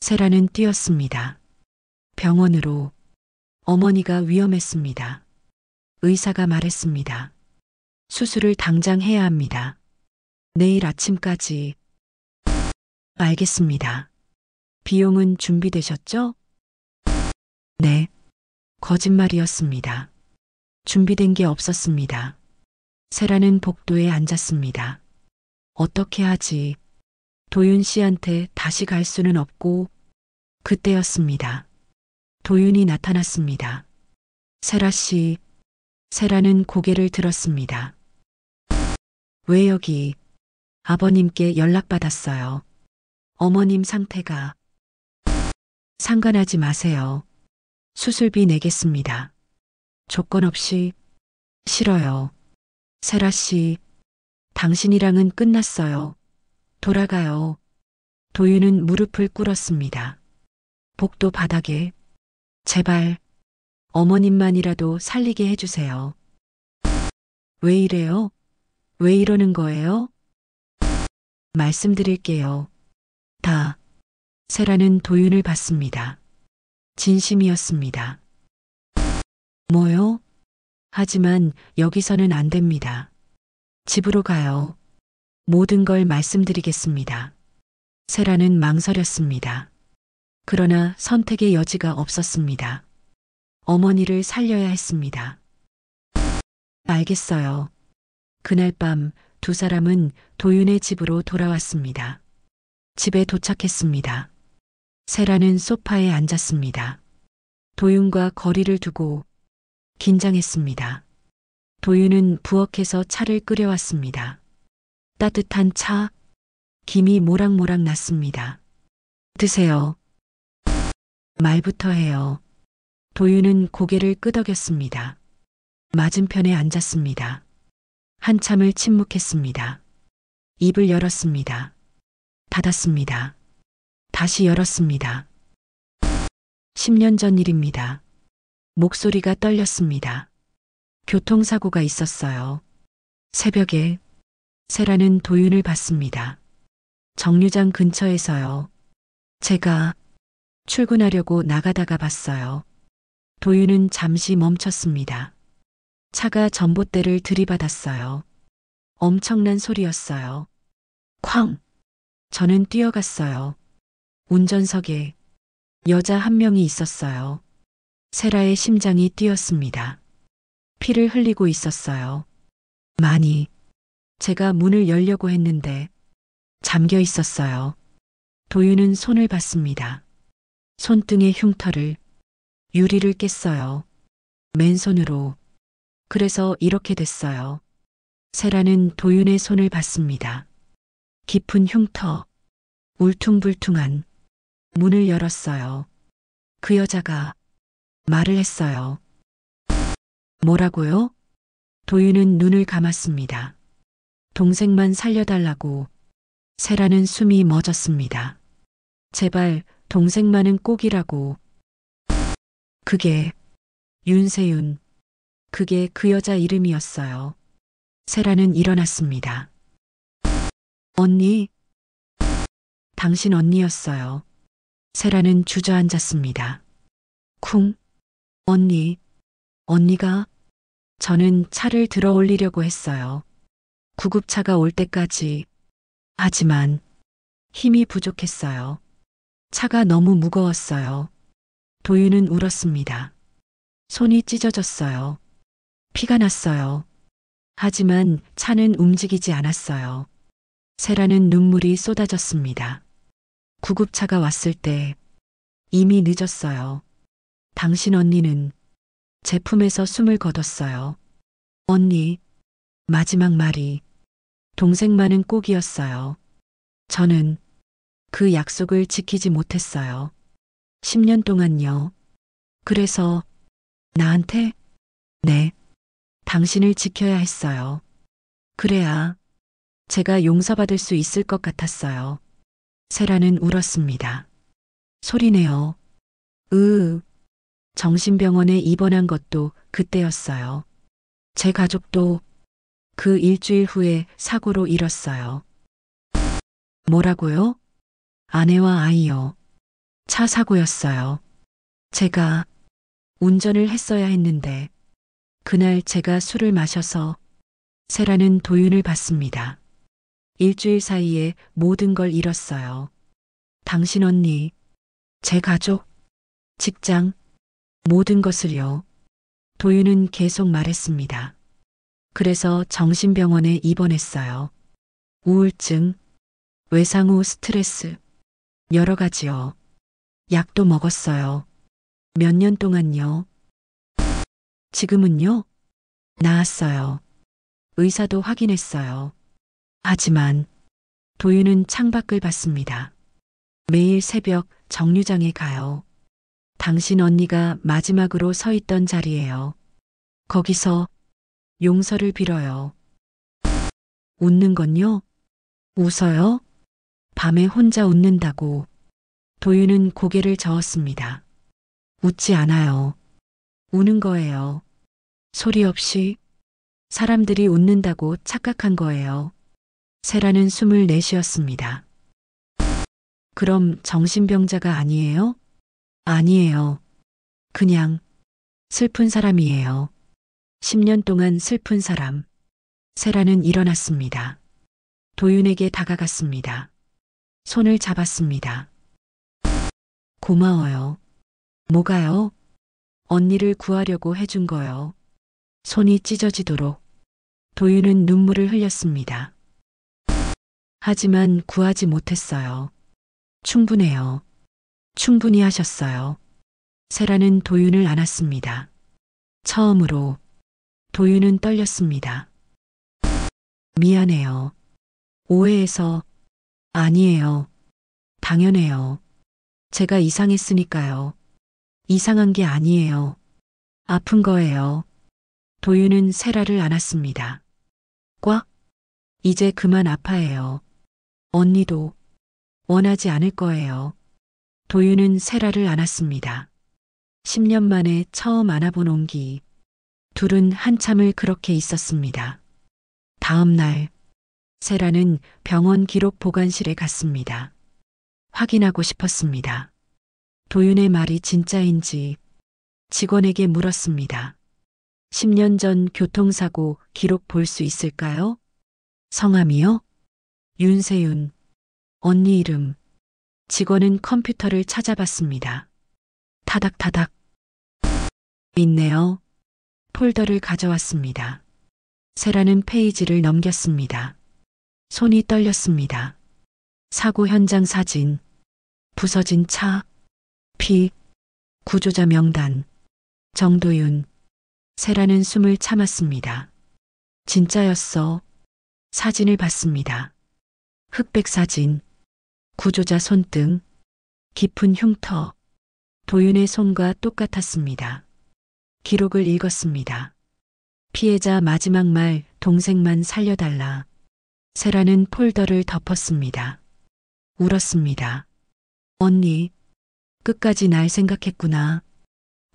세라는 뛰었습니다. 병원으로. 어머니가 위험했습니다. 의사가 말했습니다. 수술을 당장 해야 합니다. 내일 아침까지. 알겠습니다. 비용은 준비되셨죠? 네. 거짓말이었습니다. 준비된 게 없었습니다. 세라는 복도에 앉았습니다. 어떻게 하지? 도윤 씨한테 다시 갈 수는 없고, 그때였습니다. 도윤이 나타났습니다. 세라 씨, 세라는 고개를 들었습니다. 왜 여기? 아버님께 연락받았어요. 어머님 상태가. 상관하지 마세요. 수술비 내겠습니다. 조건 없이. 싫어요. 세라 씨, 당신이랑은 끝났어요. 돌아가요. 도윤은 무릎을 꿇었습니다. 복도 바닥에. 제발, 어머님만이라도 살리게 해주세요. 왜 이래요? 왜 이러는 거예요? 말씀드릴게요. 다. 세라는 도윤을 봤습니다. 진심이었습니다. 뭐요? 하지만 여기서는 안 됩니다. 집으로 가요. 모든 걸 말씀드리겠습니다. 세라는 망설였습니다. 그러나 선택의 여지가 없었습니다. 어머니를 살려야 했습니다. 알겠어요. 그날 밤 두 사람은 도윤의 집으로 돌아왔습니다. 집에 도착했습니다. 세라는 소파에 앉았습니다. 도윤과 거리를 두고 긴장했습니다. 도윤은 부엌에서 차를 끓여왔습니다. 따뜻한 차, 김이 모락모락 났습니다. 드세요. 말부터 해요. 도윤은 고개를 끄덕였습니다. 맞은편에 앉았습니다. 한참을 침묵했습니다. 입을 열었습니다. 닫았습니다. 다시 열었습니다. 10년 전 일입니다. 목소리가 떨렸습니다. 교통사고가 있었어요. 새벽에 세라는 도윤을 봤습니다. 정류장 근처에서요. 제가 출근하려고 나가다가 봤어요. 도윤은 잠시 멈췄습니다. 차가 전봇대를 들이받았어요. 엄청난 소리였어요. 쾅! 저는 뛰어갔어요. 운전석에 여자 한 명이 있었어요. 세라의 심장이 뛰었습니다. 피를 흘리고 있었어요. 많이. 제가 문을 열려고 했는데 잠겨 있었어요. 도윤은 손을 봤습니다. 손등의 흉터를, 유리를 깼어요. 맨손으로. 그래서 이렇게 됐어요. 세라는 도윤의 손을 봤습니다. 깊은 흉터, 울퉁불퉁한. 문을 열었어요. 그 여자가 말을 했어요. 뭐라고요? 도윤은 눈을 감았습니다. 동생만 살려달라고. 세라는 숨이 멎었습니다. 제발 동생만은 꼭이라고. 그게 윤세윤. 그게 그 여자 이름이었어요. 세라는 일어났습니다. 언니. 당신 언니였어요. 세라는 주저앉았습니다. 쿵. 언니. 언니가? 저는 차를 들어 올리려고 했어요. 구급차가 올 때까지. 하지만 힘이 부족했어요. 차가 너무 무거웠어요. 도윤은 울었습니다. 손이 찢어졌어요. 피가 났어요. 하지만 차는 움직이지 않았어요. 세라는 눈물이 쏟아졌습니다. 구급차가 왔을 때 이미 늦었어요. 당신 언니는 제품에서 숨을 거뒀어요. 언니, 마지막 말이 동생만은 꼭이었어요. 저는 그 약속을 지키지 못했어요. 10년 동안요. 그래서 나한테? 네. 당신을 지켜야 했어요. 그래야 제가 용서받을 수 있을 것 같았어요. 세라는 울었습니다. 소리내요. 정신병원에 입원한 것도 그때였어요. 제 가족도 그 일주일 후에 사고로 잃었어요. 뭐라고요? 아내와 아이요. 차 사고였어요. 제가 운전을 했어야 했는데 그날 제가 술을 마셔서. 세라는 도윤을 봤습니다. 일주일 사이에 모든 걸 잃었어요. 당신 언니, 제 가족, 직장, 모든 것을요. 도윤은 계속 말했습니다. 그래서 정신병원에 입원했어요. 우울증, 외상 후 스트레스, 여러 가지요. 약도 먹었어요. 몇 년 동안요. 지금은요? 나았어요. 의사도 확인했어요. 하지만 도윤은 창밖을 봤습니다. 매일 새벽 정류장에 가요. 당신 언니가 마지막으로 서 있던 자리예요. 거기서 용서를 빌어요. 웃는 건요? 웃어요? 밤에 혼자 웃는다고. 도윤은 고개를 저었습니다. 웃지 않아요. 우는 거예요. 소리 없이 사람들이 웃는다고 착각한 거예요. 세라는 숨을 내쉬었습니다. 그럼 정신병자가 아니에요? 아니에요. 그냥 슬픈 사람이에요. 10년 동안 슬픈 사람. 세라는 일어났습니다. 도윤에게 다가갔습니다. 손을 잡았습니다. 고마워요. 뭐가요? 언니를 구하려고 해준 거요. 손이 찢어지도록. 도윤은 눈물을 흘렸습니다. 하지만 구하지 못했어요. 충분해요. 충분히 하셨어요. 세라는 도윤을 안았습니다. 처음으로 도윤은 떨렸습니다. 미안해요. 오해해서. 아니에요. 당연해요. 제가 이상했으니까요. 이상한 게 아니에요. 아픈 거예요. 도윤은 세라를 안았습니다. 꽉. 이제 그만 아파해요. 언니도 원하지 않을 거예요. 도윤은 세라를 안았습니다. 10년 만에 처음 안아본 온기. 둘은 한참을 그렇게 있었습니다. 다음 날 세라는 병원 기록 보관실에 갔습니다. 확인하고 싶었습니다. 도윤의 말이 진짜인지 직원에게 물었습니다. 10년 전 교통사고 기록 볼 수 있을까요? 성함이요? 윤세윤. 언니 이름. 직원은 컴퓨터를 찾아봤습니다. 타닥타닥. 있네요. 폴더를 가져왔습니다. 세라는 페이지를 넘겼습니다. 손이 떨렸습니다. 사고 현장 사진, 부서진 차, 피, 구조자 명단, 정도윤. 세라는 숨을 참았습니다. 진짜였어. 사진을 봤습니다. 흑백 사진, 구조자 손등, 깊은 흉터, 도윤의 손과 똑같았습니다. 기록을 읽었습니다. 피해자 마지막 말 동생만 살려달라. 세라는 폴더를 덮었습니다. 울었습니다. 언니, 끝까지 날 생각했구나.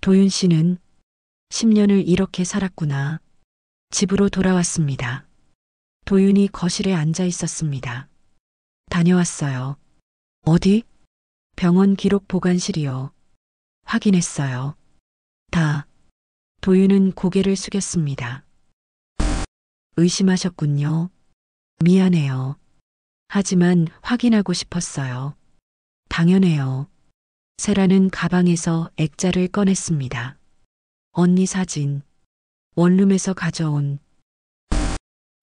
도윤 씨는 10년을 이렇게 살았구나. 집으로 돌아왔습니다. 도윤이 거실에 앉아 있었습니다. 다녀왔어요. 어디? 병원 기록 보관실이요. 확인했어요. 다. 도윤은 고개를 숙였습니다. 의심하셨군요. 미안해요. 하지만 확인하고 싶었어요. 당연해요. 세라는 가방에서 액자를 꺼냈습니다. 언니 사진. 원룸에서 가져온.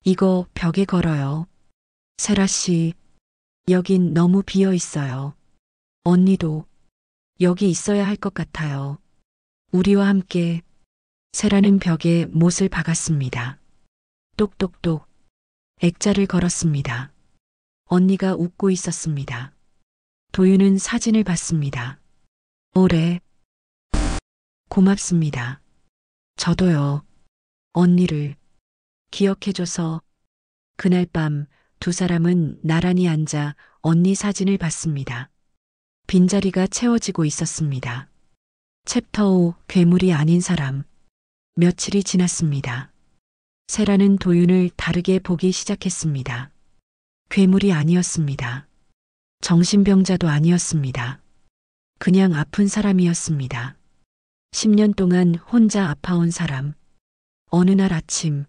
이거 벽에 걸어요. 세라 씨, 여긴 너무 비어 있어요. 언니도 여기 있어야 할 것 같아요. 우리와 함께. 세라는 벽에 못을 박았습니다. 똑똑똑. 액자를 걸었습니다. 언니가 웃고 있었습니다. 도윤은 사진을 봤습니다. 오래. 고맙습니다. 저도요. 언니를 기억해줘서. 그날 밤 두 사람은 나란히 앉아 언니 사진을 봤습니다. 빈자리가 채워지고 있었습니다. 챕터 5 괴물이 아닌 사람. 며칠이 지났습니다. 세라는 도윤을 다르게 보기 시작했습니다. 괴물이 아니었습니다. 정신병자도 아니었습니다. 그냥 아픈 사람이었습니다. 10년 동안 혼자 아파온 사람. 어느 날 아침,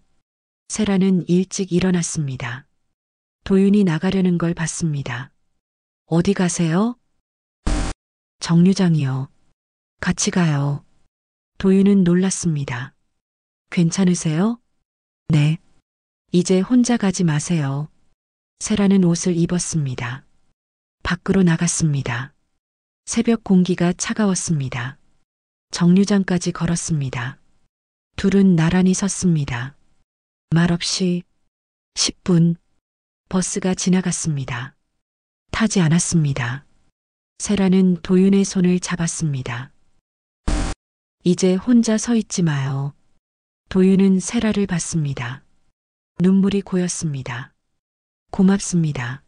세라는 일찍 일어났습니다. 도윤이 나가려는 걸 봤습니다. 어디 가세요? 정류장이요. 같이 가요. 도윤은 놀랐습니다. 괜찮으세요? 네. 이제 혼자 가지 마세요. 세라는 옷을 입었습니다. 밖으로 나갔습니다. 새벽 공기가 차가웠습니다. 정류장까지 걸었습니다. 둘은 나란히 섰습니다. 말없이 10분 버스가 지나갔습니다. 타지 않았습니다. 세라는 도윤의 손을 잡았습니다. 이제 혼자 서 있지 마요. 도윤은 세라를 봤습니다. 눈물이 고였습니다. 고맙습니다.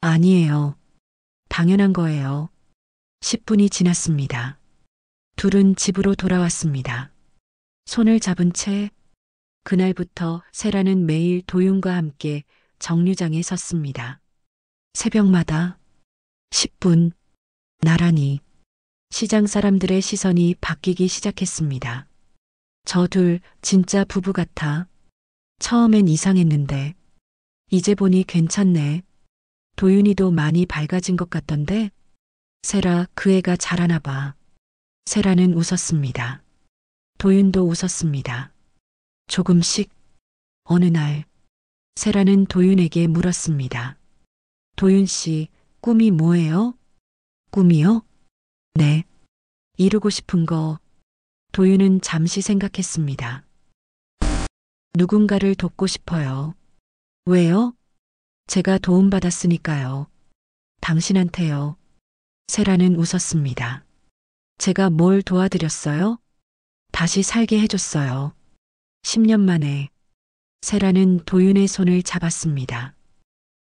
아니에요. 당연한 거예요. 10분이 지났습니다. 둘은 집으로 돌아왔습니다. 손을 잡은 채 그날부터 세라는 매일 도윤과 함께 정류장에 섰습니다. 새벽마다 10분 나란히 시장 사람들의 시선이 바뀌기 시작했습니다. 저 둘 진짜 부부 같아. 처음엔 이상했는데 이제 보니 괜찮네. 도윤이도 많이 밝아진 것 같던데. 세라 그 애가 잘하나 봐. 세라는 웃었습니다. 도윤도 웃었습니다. 조금씩 어느 날 세라는 도윤에게 물었습니다. 도윤 씨, 꿈이 뭐예요? 꿈이요? 네. 이루고 싶은 거. 도윤은 잠시 생각했습니다. 누군가를 돕고 싶어요. 왜요? 제가 도움받았으니까요. 당신한테요. 세라는 웃었습니다. 제가 뭘 도와드렸어요? 다시 살게 해줬어요. 10년 만에. 세라는 도윤의 손을 잡았습니다.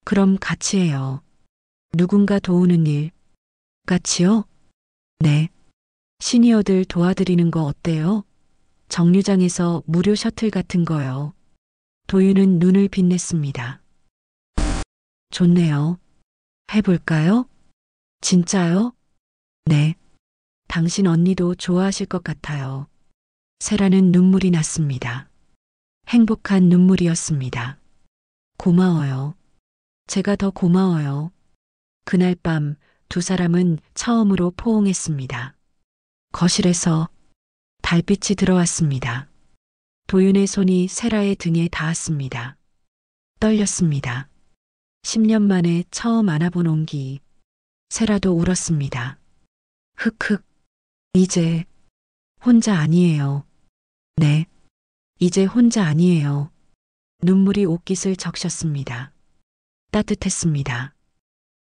그럼 같이 해요. 누군가 도우는 일. 같이요? 네. 시니어들 도와드리는 거 어때요? 정류장에서 무료 셔틀 같은 거요. 도윤은 눈을 빛냈습니다. 좋네요. 해볼까요? 진짜요? 네. 당신 언니도 좋아하실 것 같아요. 세라는 눈물이 났습니다. 행복한 눈물이었습니다. 고마워요. 제가 더 고마워요. 그날 밤 두 사람은 처음으로 포옹했습니다. 거실에서 달빛이 들어왔습니다. 도윤의 손이 세라의 등에 닿았습니다. 떨렸습니다. 10년 만에 처음 안아본 온기. 세라도 울었습니다. 흑흑. 이제 혼자 아니에요. 네. 이제 혼자 아니에요. 눈물이 옷깃을 적셨습니다. 따뜻했습니다.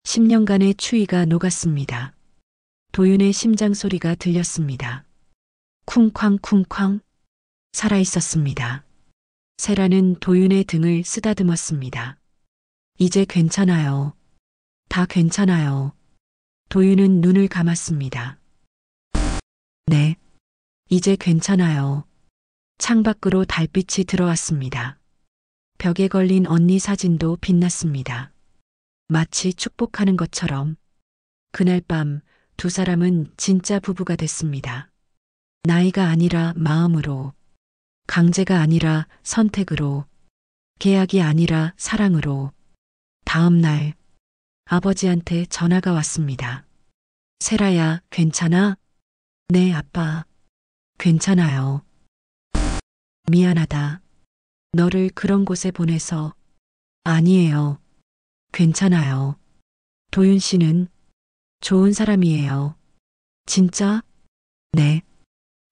10년간의 추위가 녹았습니다. 도윤의 심장 소리가 들렸습니다. 쿵쾅쿵쾅. 살아있었습니다. 세라는 도윤의 등을 쓰다듬었습니다. 이제 괜찮아요. 다 괜찮아요. 도윤은 눈을 감았습니다. 네. 이제 괜찮아요. 창밖으로 달빛이 들어왔습니다. 벽에 걸린 언니 사진도 빛났습니다. 마치 축복하는 것처럼. 그날 밤 두 사람은 진짜 부부가 됐습니다. 나이가 아니라 마음으로, 강제가 아니라 선택으로, 계약이 아니라 사랑으로. 다음 날 아버지한테 전화가 왔습니다. 세라야, 괜찮아? 네, 아빠. 괜찮아요. 미안하다. 너를 그런 곳에 보내서. 아니에요. 괜찮아요. 도윤 씨는 좋은 사람이에요. 진짜? 네.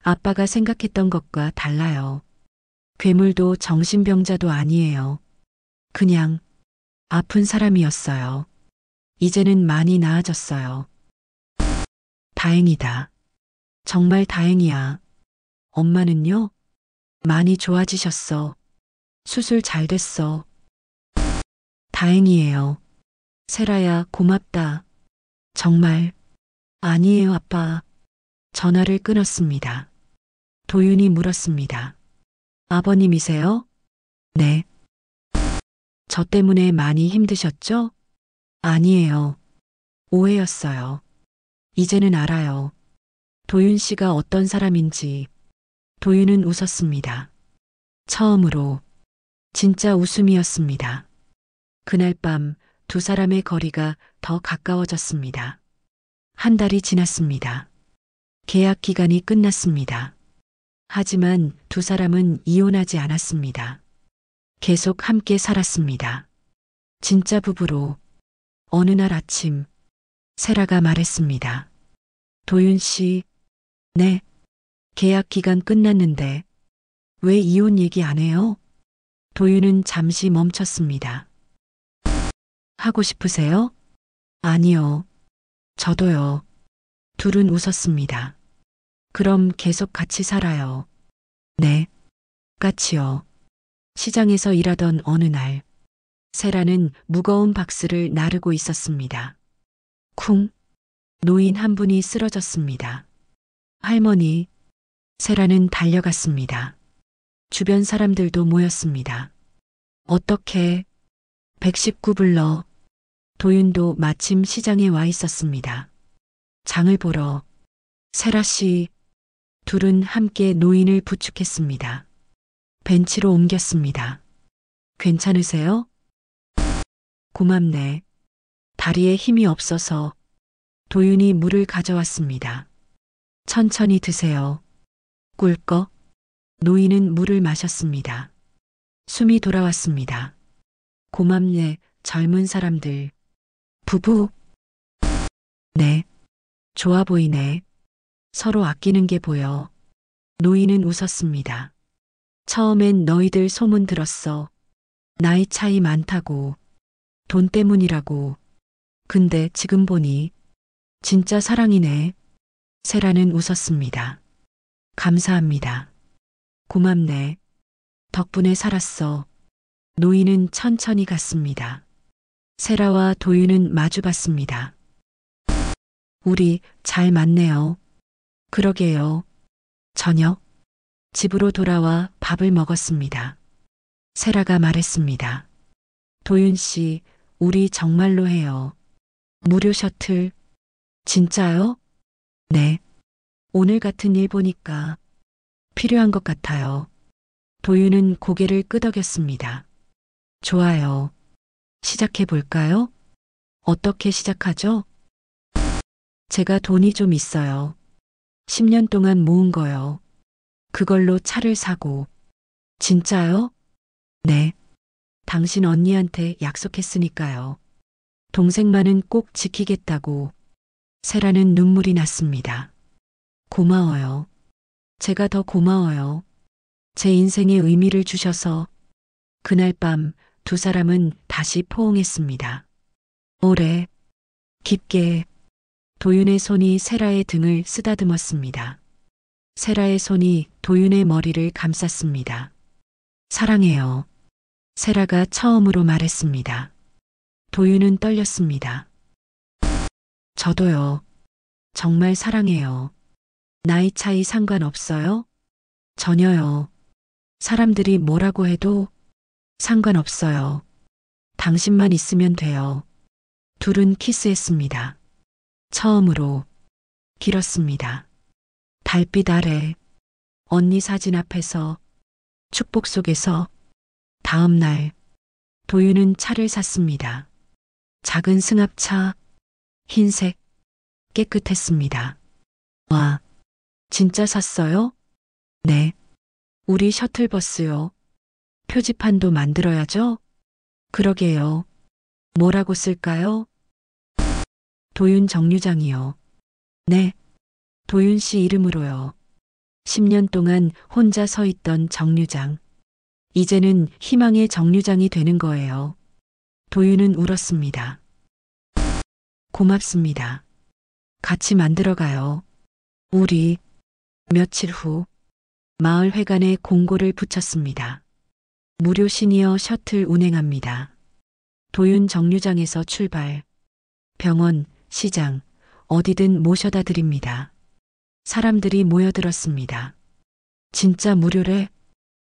아빠가 생각했던 것과 달라요. 괴물도 정신병자도 아니에요. 그냥 아픈 사람이었어요. 이제는 많이 나아졌어요. 다행이다. 정말 다행이야. 엄마는요? 많이 좋아지셨어. 수술 잘 됐어. 다행이에요. 세라야, 고맙다. 정말. 아니에요, 아빠. 전화를 끊었습니다. 도윤이 물었습니다. 아버님이세요? 네. 저 때문에 많이 힘드셨죠? 아니에요. 오해였어요. 이제는 알아요. 도윤 씨가 어떤 사람인지. 도윤은 웃었습니다. 처음으로. 진짜 웃음이었습니다. 그날 밤 두 사람의 거리가 더 가까워졌습니다. 한 달이 지났습니다. 계약 기간이 끝났습니다. 하지만 두 사람은 이혼하지 않았습니다. 계속 함께 살았습니다. 진짜 부부로. 어느 날 아침, 세라가 말했습니다. 도윤 씨, 네, 계약 기간 끝났는데 왜 이혼 얘기 안 해요? 도윤은 잠시 멈췄습니다. 하고 싶으세요? 아니요. 저도요. 둘은 웃었습니다. 그럼 계속 같이 살아요. 네, 같이요. 시장에서 일하던 어느 날, 세라는 무거운 박스를 나르고 있었습니다. 쿵, 노인 한 분이 쓰러졌습니다. 할머니, 세라는 달려갔습니다. 주변 사람들도 모였습니다. 어떻게? 119 불러. 도윤도 마침 시장에 와 있었습니다. 장을 보러. 세라 씨. 둘은 함께 노인을 부축했습니다. 벤치로 옮겼습니다. 괜찮으세요? 고맙네. 다리에 힘이 없어서. 도윤이 물을 가져왔습니다. 천천히 드세요. 꿀꺽. 노인은 물을 마셨습니다. 숨이 돌아왔습니다. 고맙네, 젊은 사람들. 부부? 네. 좋아 보이네. 서로 아끼는 게 보여. 노인은 웃었습니다. 처음엔 너희들 소문 들었어. 나이 차이 많다고. 돈 때문이라고. 근데 지금 보니 진짜 사랑이네. 세라는 웃었습니다. 감사합니다. 고맙네. 덕분에 살았어. 노인은 천천히 갔습니다. 세라와 도윤은 마주봤습니다. 우리 잘 맞네요. 그러게요. 저녁, 집으로 돌아와 밥을 먹었습니다. 세라가 말했습니다. 도윤 씨, 우리 정말로 해요. 무료 셔틀. 진짜요? 네. 오늘 같은 일 보니까 필요한 것 같아요. 도윤은 고개를 끄덕였습니다. 좋아요. 시작해 볼까요? 어떻게 시작하죠? 제가 돈이 좀 있어요. 10년 동안 모은 거요. 그걸로 차를 사고. 진짜요? 네. 당신 언니한테 약속했으니까요. 동생만은 꼭 지키겠다고. 세라는 눈물이 났습니다. 고마워요. 제가 더 고마워요. 제 인생에 의미를 주셔서. 그날 밤 두 사람은 다시 포옹했습니다. 오래, 깊게. 도윤의 손이 세라의 등을 쓰다듬었습니다. 세라의 손이 도윤의 머리를 감쌌습니다. 사랑해요. 세라가 처음으로 말했습니다. 도윤은 떨렸습니다. 저도요. 정말 사랑해요. 나이 차이 상관없어요? 전혀요. 사람들이 뭐라고 해도 상관없어요. 당신만 있으면 돼요. 둘은 키스했습니다. 처음으로. 길었습니다. 달빛 아래, 언니 사진 앞에서, 축복 속에서. 다음 날, 도윤은 차를 샀습니다. 작은 승합차, 흰색, 깨끗했습니다. 와, 진짜 샀어요? 네. 우리 셔틀버스요. 표지판도 만들어야죠? 그러게요. 뭐라고 쓸까요? 도윤 정류장이요. 네. 도윤 씨 이름으로요. 10년 동안 혼자 서 있던 정류장. 이제는 희망의 정류장이 되는 거예요. 도윤은 울었습니다. 고맙습니다. 같이 만들어가요. 우리. 며칠 후 마을 회관에 공고를 붙였습니다. 무료 시니어 셔틀 운행합니다. 도윤 정류장에서 출발. 병원, 시장, 어디든 모셔다 드립니다. 사람들이 모여들었습니다. 진짜 무료래?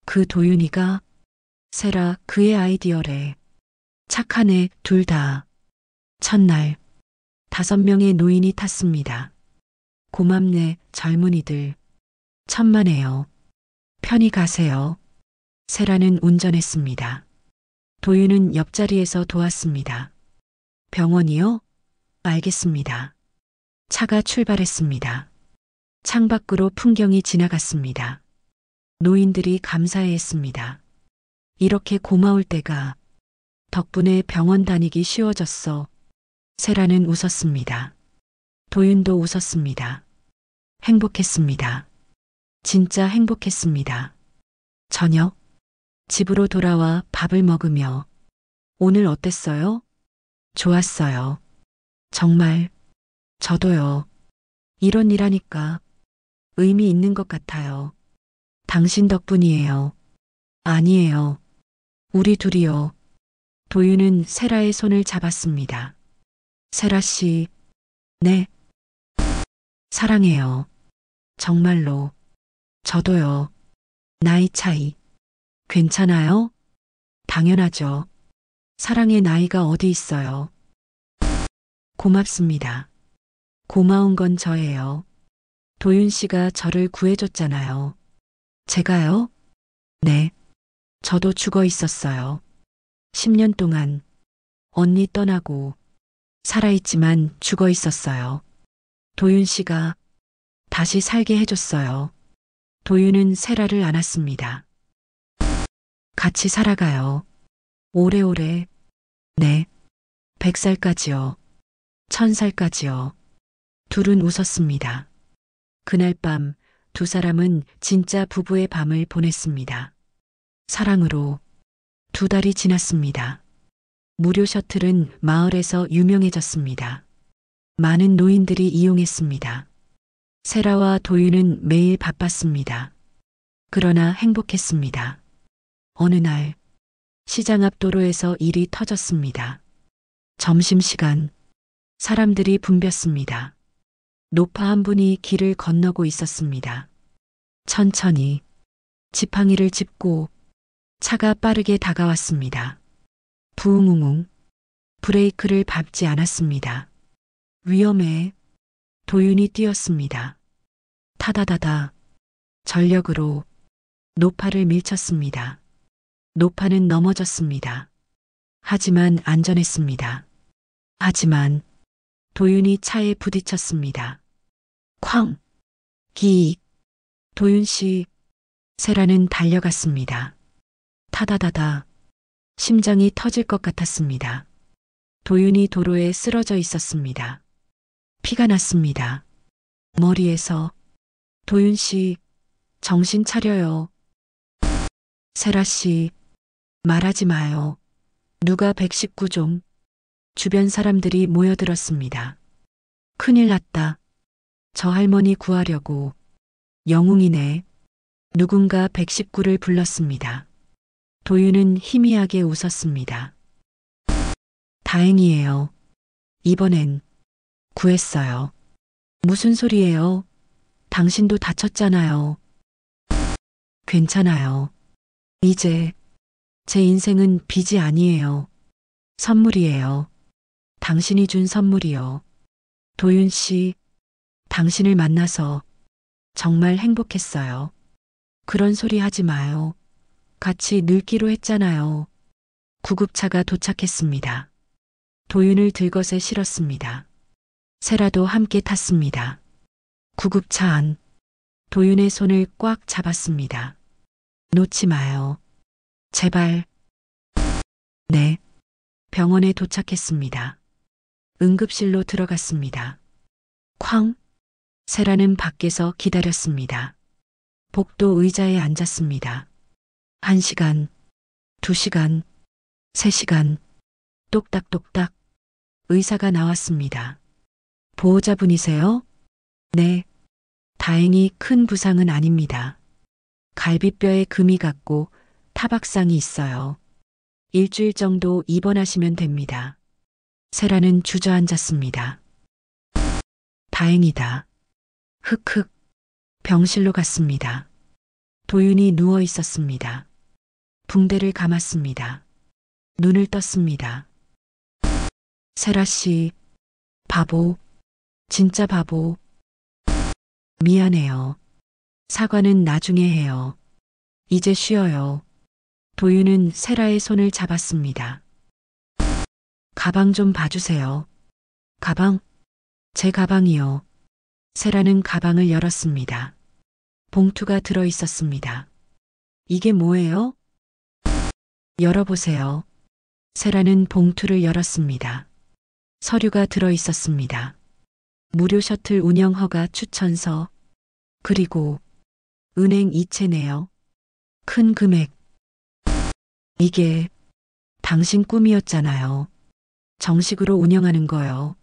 그 도윤이가? 세라 그의 아이디어래. 착하네 둘 다. 첫날 5명의 노인이 탔습니다. 고맙네 젊은이들. 천만에요. 편히 가세요. 세라는 운전했습니다. 도윤은 옆자리에서 도왔습니다. 병원이요? 알겠습니다. 차가 출발했습니다. 창밖으로 풍경이 지나갔습니다. 노인들이 감사해했습니다. 이렇게 고마울 때가 덕분에 병원 다니기 쉬워졌어. 세라는 웃었습니다. 도윤도 웃었습니다. 행복했습니다. 진짜 행복했습니다. 저녁, 집으로 돌아와 밥을 먹으며 오늘 어땠어요? 좋았어요. 정말, 저도요. 이런 일하니까 의미 있는 것 같아요. 당신 덕분이에요. 아니에요. 우리 둘이요. 도윤은 세라의 손을 잡았습니다. 세라 씨, 네. 사랑해요. 정말로. 저도요. 나이 차이. 괜찮아요? 당연하죠. 사랑의 나이가 어디 있어요. 고맙습니다. 고마운 건 저예요. 도윤 씨가 저를 구해줬잖아요. 제가요? 네. 저도 죽어 있었어요. 10년 동안 언니 떠나고 살아있지만 죽어 있었어요. 도윤 씨가 다시 살게 해줬어요. 도윤은 세라를 안았습니다. 같이 살아가요. 오래오래. 네. 100살까지요. 1000살까지요. 둘은 웃었습니다. 그날 밤 두 사람은 진짜 부부의 밤을 보냈습니다. 사랑으로 2달이 지났습니다. 무료 셔틀은 마을에서 유명해졌습니다. 많은 노인들이 이용했습니다. 세라와 도윤은 매일 바빴습니다. 그러나 행복했습니다. 어느 날 시장 앞 도로에서 일이 터졌습니다. 점심시간 사람들이 붐볐습니다. 노파 한 분이 길을 건너고 있었습니다. 천천히 지팡이를 짚고 차가 빠르게 다가왔습니다. 부웅웅웅 브레이크를 밟지 않았습니다. 위험해. 도윤이 뛰었습니다. 타다다다 전력으로 노파를 밀쳤습니다. 노파는 넘어졌습니다. 하지만 안전했습니다. 하지만 도윤이 차에 부딪혔습니다. 쾅! 기익! 도윤 씨, 세라는 달려갔습니다. 타다다다 심장이 터질 것 같았습니다. 도윤이 도로에 쓰러져 있었습니다. 피가 났습니다. 머리에서 도윤 씨, 정신 차려요. 세라 씨, 말하지 마요. 누가 119좀. 주변 사람들이 모여들었습니다. 큰일 났다. 저 할머니 구하려고. 영웅이네. 누군가 119를 불렀습니다. 도윤은 희미하게 웃었습니다. 다행이에요. 이번엔 구했어요. 무슨 소리예요? 당신도 다쳤잖아요. 괜찮아요. 이제 제 인생은 빚이 아니에요. 선물이에요. 당신이 준 선물이요. 도윤 씨, 당신을 만나서 정말 행복했어요. 그런 소리 하지 마요. 같이 늙기로 했잖아요. 구급차가 도착했습니다. 도윤을 들것에 실었습니다. 세라도 함께 탔습니다. 구급차 안, 도윤의 손을 꽉 잡았습니다. 놓지 마요. 제발. 네. 병원에 도착했습니다. 응급실로 들어갔습니다. 쾅! 세라는 밖에서 기다렸습니다. 복도 의자에 앉았습니다. 1시간, 2시간, 3시간, 똑딱똑딱 의사가 나왔습니다. 보호자분이세요? 네. 다행히 큰 부상은 아닙니다. 갈비뼈에 금이 갔고 타박상이 있어요. 일주일 정도 입원하시면 됩니다. 세라는 주저앉았습니다. 다행이다. 흑흑. 병실로 갔습니다. 도윤이 누워 있었습니다. 붕대를 감았습니다. 눈을 떴습니다. 세라 씨, 바보. 진짜 바보. 미안해요. 사과는 나중에 해요. 이제 쉬어요. 도윤은 세라의 손을 잡았습니다. 가방 좀 봐주세요. 가방? 제 가방이요. 세라는 가방을 열었습니다. 봉투가 들어 있었습니다. 이게 뭐예요? 열어보세요. 세라는 봉투를 열었습니다. 서류가 들어 있었습니다. 무료 셔틀 운영 허가 추천서, 그리고 은행 이체네요. 큰 금액. 이게 당신 꿈이었잖아요. 정식으로 운영하는 거요.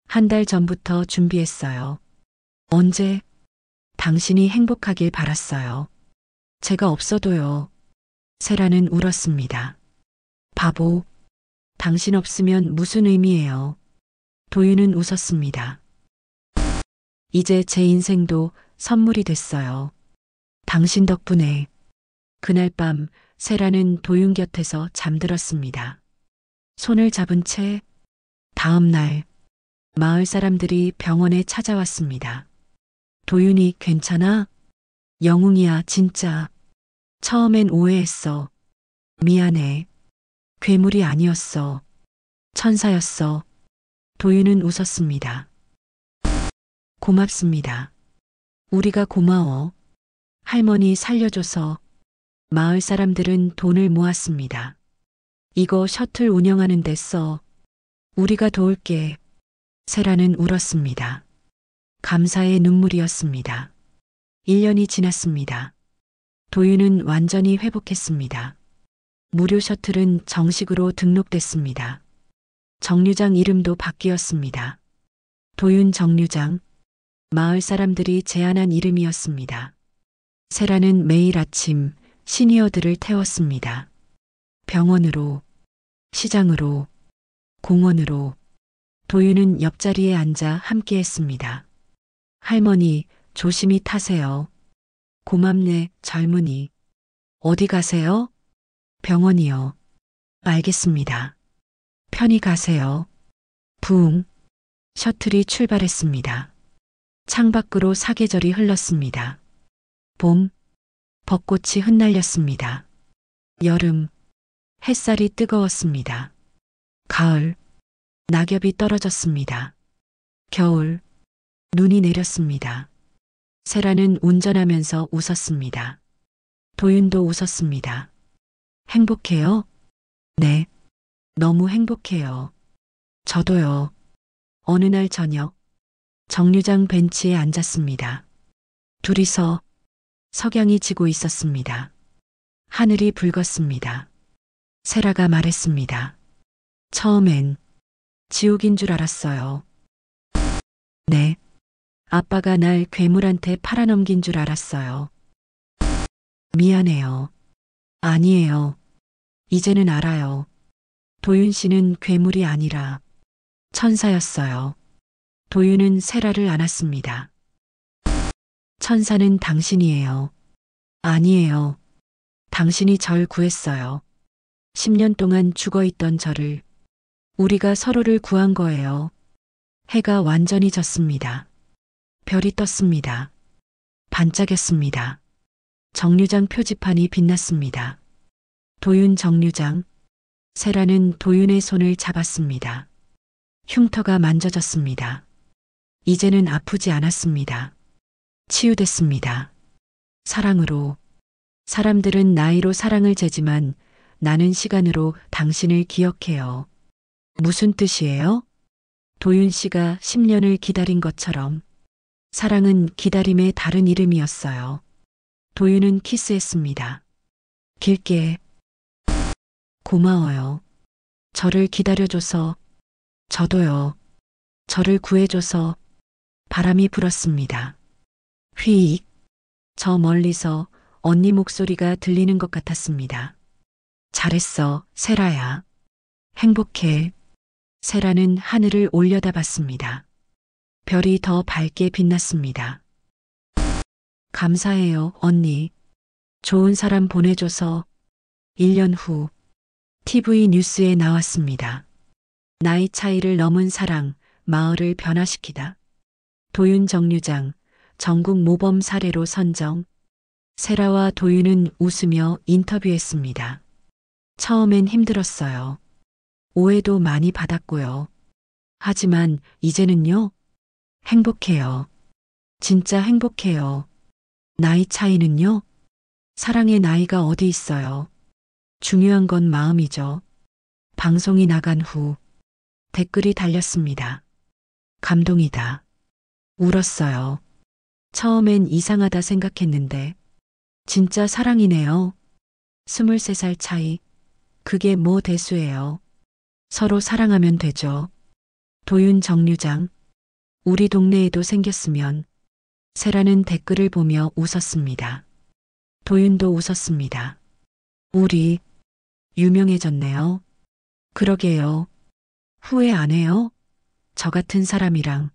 한 달 전부터 준비했어요. 언제? 당신이 행복하길 바랐어요. 제가 없어도요. 세라는 울었습니다. 바보. 당신 없으면 무슨 의미예요? 도윤은 웃었습니다. 이제 제 인생도 선물이 됐어요. 당신 덕분에. 그날 밤 세라는 도윤 곁에서 잠들었습니다. 손을 잡은 채 다음 날 마을 사람들이 병원에 찾아왔습니다. 도윤이 괜찮아? 영웅이야, 진짜. 처음엔 오해했어. 미안해. 괴물이 아니었어. 천사였어. 도윤은 웃었습니다. 고맙습니다. 우리가 고마워. 할머니 살려줘서. 마을 사람들은 돈을 모았습니다. 이거 셔틀 운영하는 데 써. 우리가 도울게. 세라는 울었습니다. 감사의 눈물이었습니다. 1년이 지났습니다. 도윤은 완전히 회복했습니다. 무료 셔틀은 정식으로 등록됐습니다. 정류장 이름도 바뀌었습니다. 도윤 정류장. 마을 사람들이 제안한 이름이었습니다. 세라는 매일 아침 시니어들을 태웠습니다. 병원으로, 시장으로, 공원으로. 도윤은 옆자리에 앉아 함께했습니다. 할머니, 조심히 타세요. 고맙네, 젊은이. 어디 가세요? 병원이요. 알겠습니다. 편히 가세요. 부웅. 셔틀이 출발했습니다. 창밖으로 사계절이 흘렀습니다. 봄. 벚꽃이 흩날렸습니다. 여름. 햇살이 뜨거웠습니다. 가을. 낙엽이 떨어졌습니다. 겨울. 눈이 내렸습니다. 세라는 운전하면서 웃었습니다. 도윤도 웃었습니다. 행복해요? 네. 너무 행복해요. 저도요. 어느 날 저녁, 정류장 벤치에 앉았습니다. 둘이서 석양이 지고 있었습니다. 하늘이 붉었습니다. 세라가 말했습니다. 처음엔 지옥인 줄 알았어요. 네. 아빠가 날 괴물한테 팔아넘긴 줄 알았어요. 미안해요. 아니에요. 이제는 알아요. 도윤 씨는 괴물이 아니라 천사였어요. 도윤은 세라를 안았습니다. 천사는 당신이에요. 아니에요. 당신이 절 구했어요. 10년 동안 죽어있던 저를. 우리가 서로를 구한 거예요. 해가 완전히 졌습니다. 별이 떴습니다. 반짝였습니다. 정류장 표지판이 빛났습니다. 도윤 정류장. 세라는 도윤의 손을 잡았습니다. 흉터가 만져졌습니다. 이제는 아프지 않았습니다. 치유됐습니다. 사랑으로. 사람들은 나이로 사랑을 재지만 나는 시간으로 당신을 기억해요. 무슨 뜻이에요? 도윤 씨가 10년을 기다린 것처럼. 사랑은 기다림의 다른 이름이었어요. 도윤은 키스했습니다. 길게. 고마워요. 저를 기다려줘서. 저도요. 저를 구해줘서. 바람이 불었습니다. 휘익. 저 멀리서 언니 목소리가 들리는 것 같았습니다. 잘했어, 세라야. 행복해. 세라는 하늘을 올려다봤습니다. 별이 더 밝게 빛났습니다. 감사해요, 언니. 좋은 사람 보내줘서. 1년 후 TV 뉴스에 나왔습니다. 나이 차이를 넘은 사랑, 마을을 변화시키다. 도윤 정류장, 전국 모범 사례로 선정. 세라와 도윤은 웃으며 인터뷰했습니다. 처음엔 힘들었어요. 오해도 많이 받았고요. 하지만 이제는요, 행복해요. 진짜 행복해요. 나이 차이는요, 사랑의 나이가 어디 있어요. 중요한 건 마음이죠. 방송이 나간 후 댓글이 달렸습니다. 감동이다. 울었어요. 처음엔 이상하다 생각했는데 진짜 사랑이네요. 23살 차이. 그게 뭐 대수예요. 서로 사랑하면 되죠. 도윤 정류장. 우리 동네에도 생겼으면. 세라는 댓글을 보며 웃었습니다. 도윤도 웃었습니다. 우리 유명해졌네요. 그러게요. 후회 안 해요? 저 같은 사람이랑.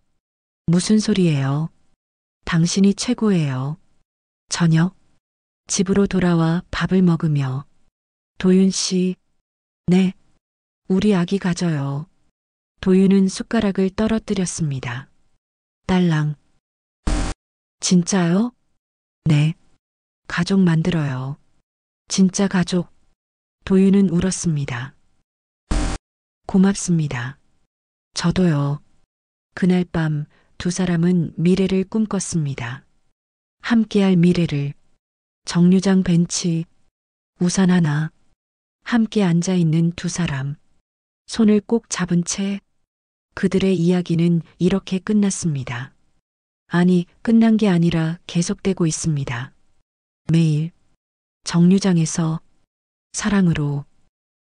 무슨 소리예요? 당신이 최고예요. 저녁. 집으로 돌아와 밥을 먹으며. 도윤 씨. 네. 우리 아기 가져요. 도윤은 숟가락을 떨어뜨렸습니다. 딸랑. 진짜요? 네. 가족 만들어요. 진짜 가족. 도윤은 울었습니다. 고맙습니다. 저도요. 그날 밤 두 사람은 미래를 꿈꿨습니다. 함께할 미래를. 정류장 벤치, 우산 하나, 함께 앉아 있는 두 사람, 손을 꼭 잡은 채 그들의 이야기는 이렇게 끝났습니다. 아니, 끝난 게 아니라 계속되고 있습니다. 매일 정류장에서 사랑으로.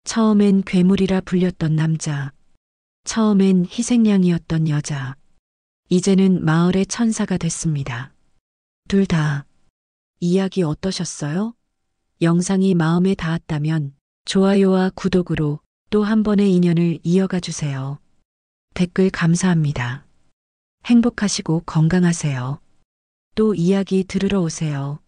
처음엔 괴물이라 불렸던 남자, 처음엔 희생양이었던 여자, 이제는 마을의 천사가 됐습니다. 둘 다. 이야기 어떠셨어요? 영상이 마음에 닿았다면 좋아요와 구독으로 또 한 번의 인연을 이어가 주세요. 댓글 감사합니다. 행복하시고 건강하세요. 또 이야기 들으러 오세요.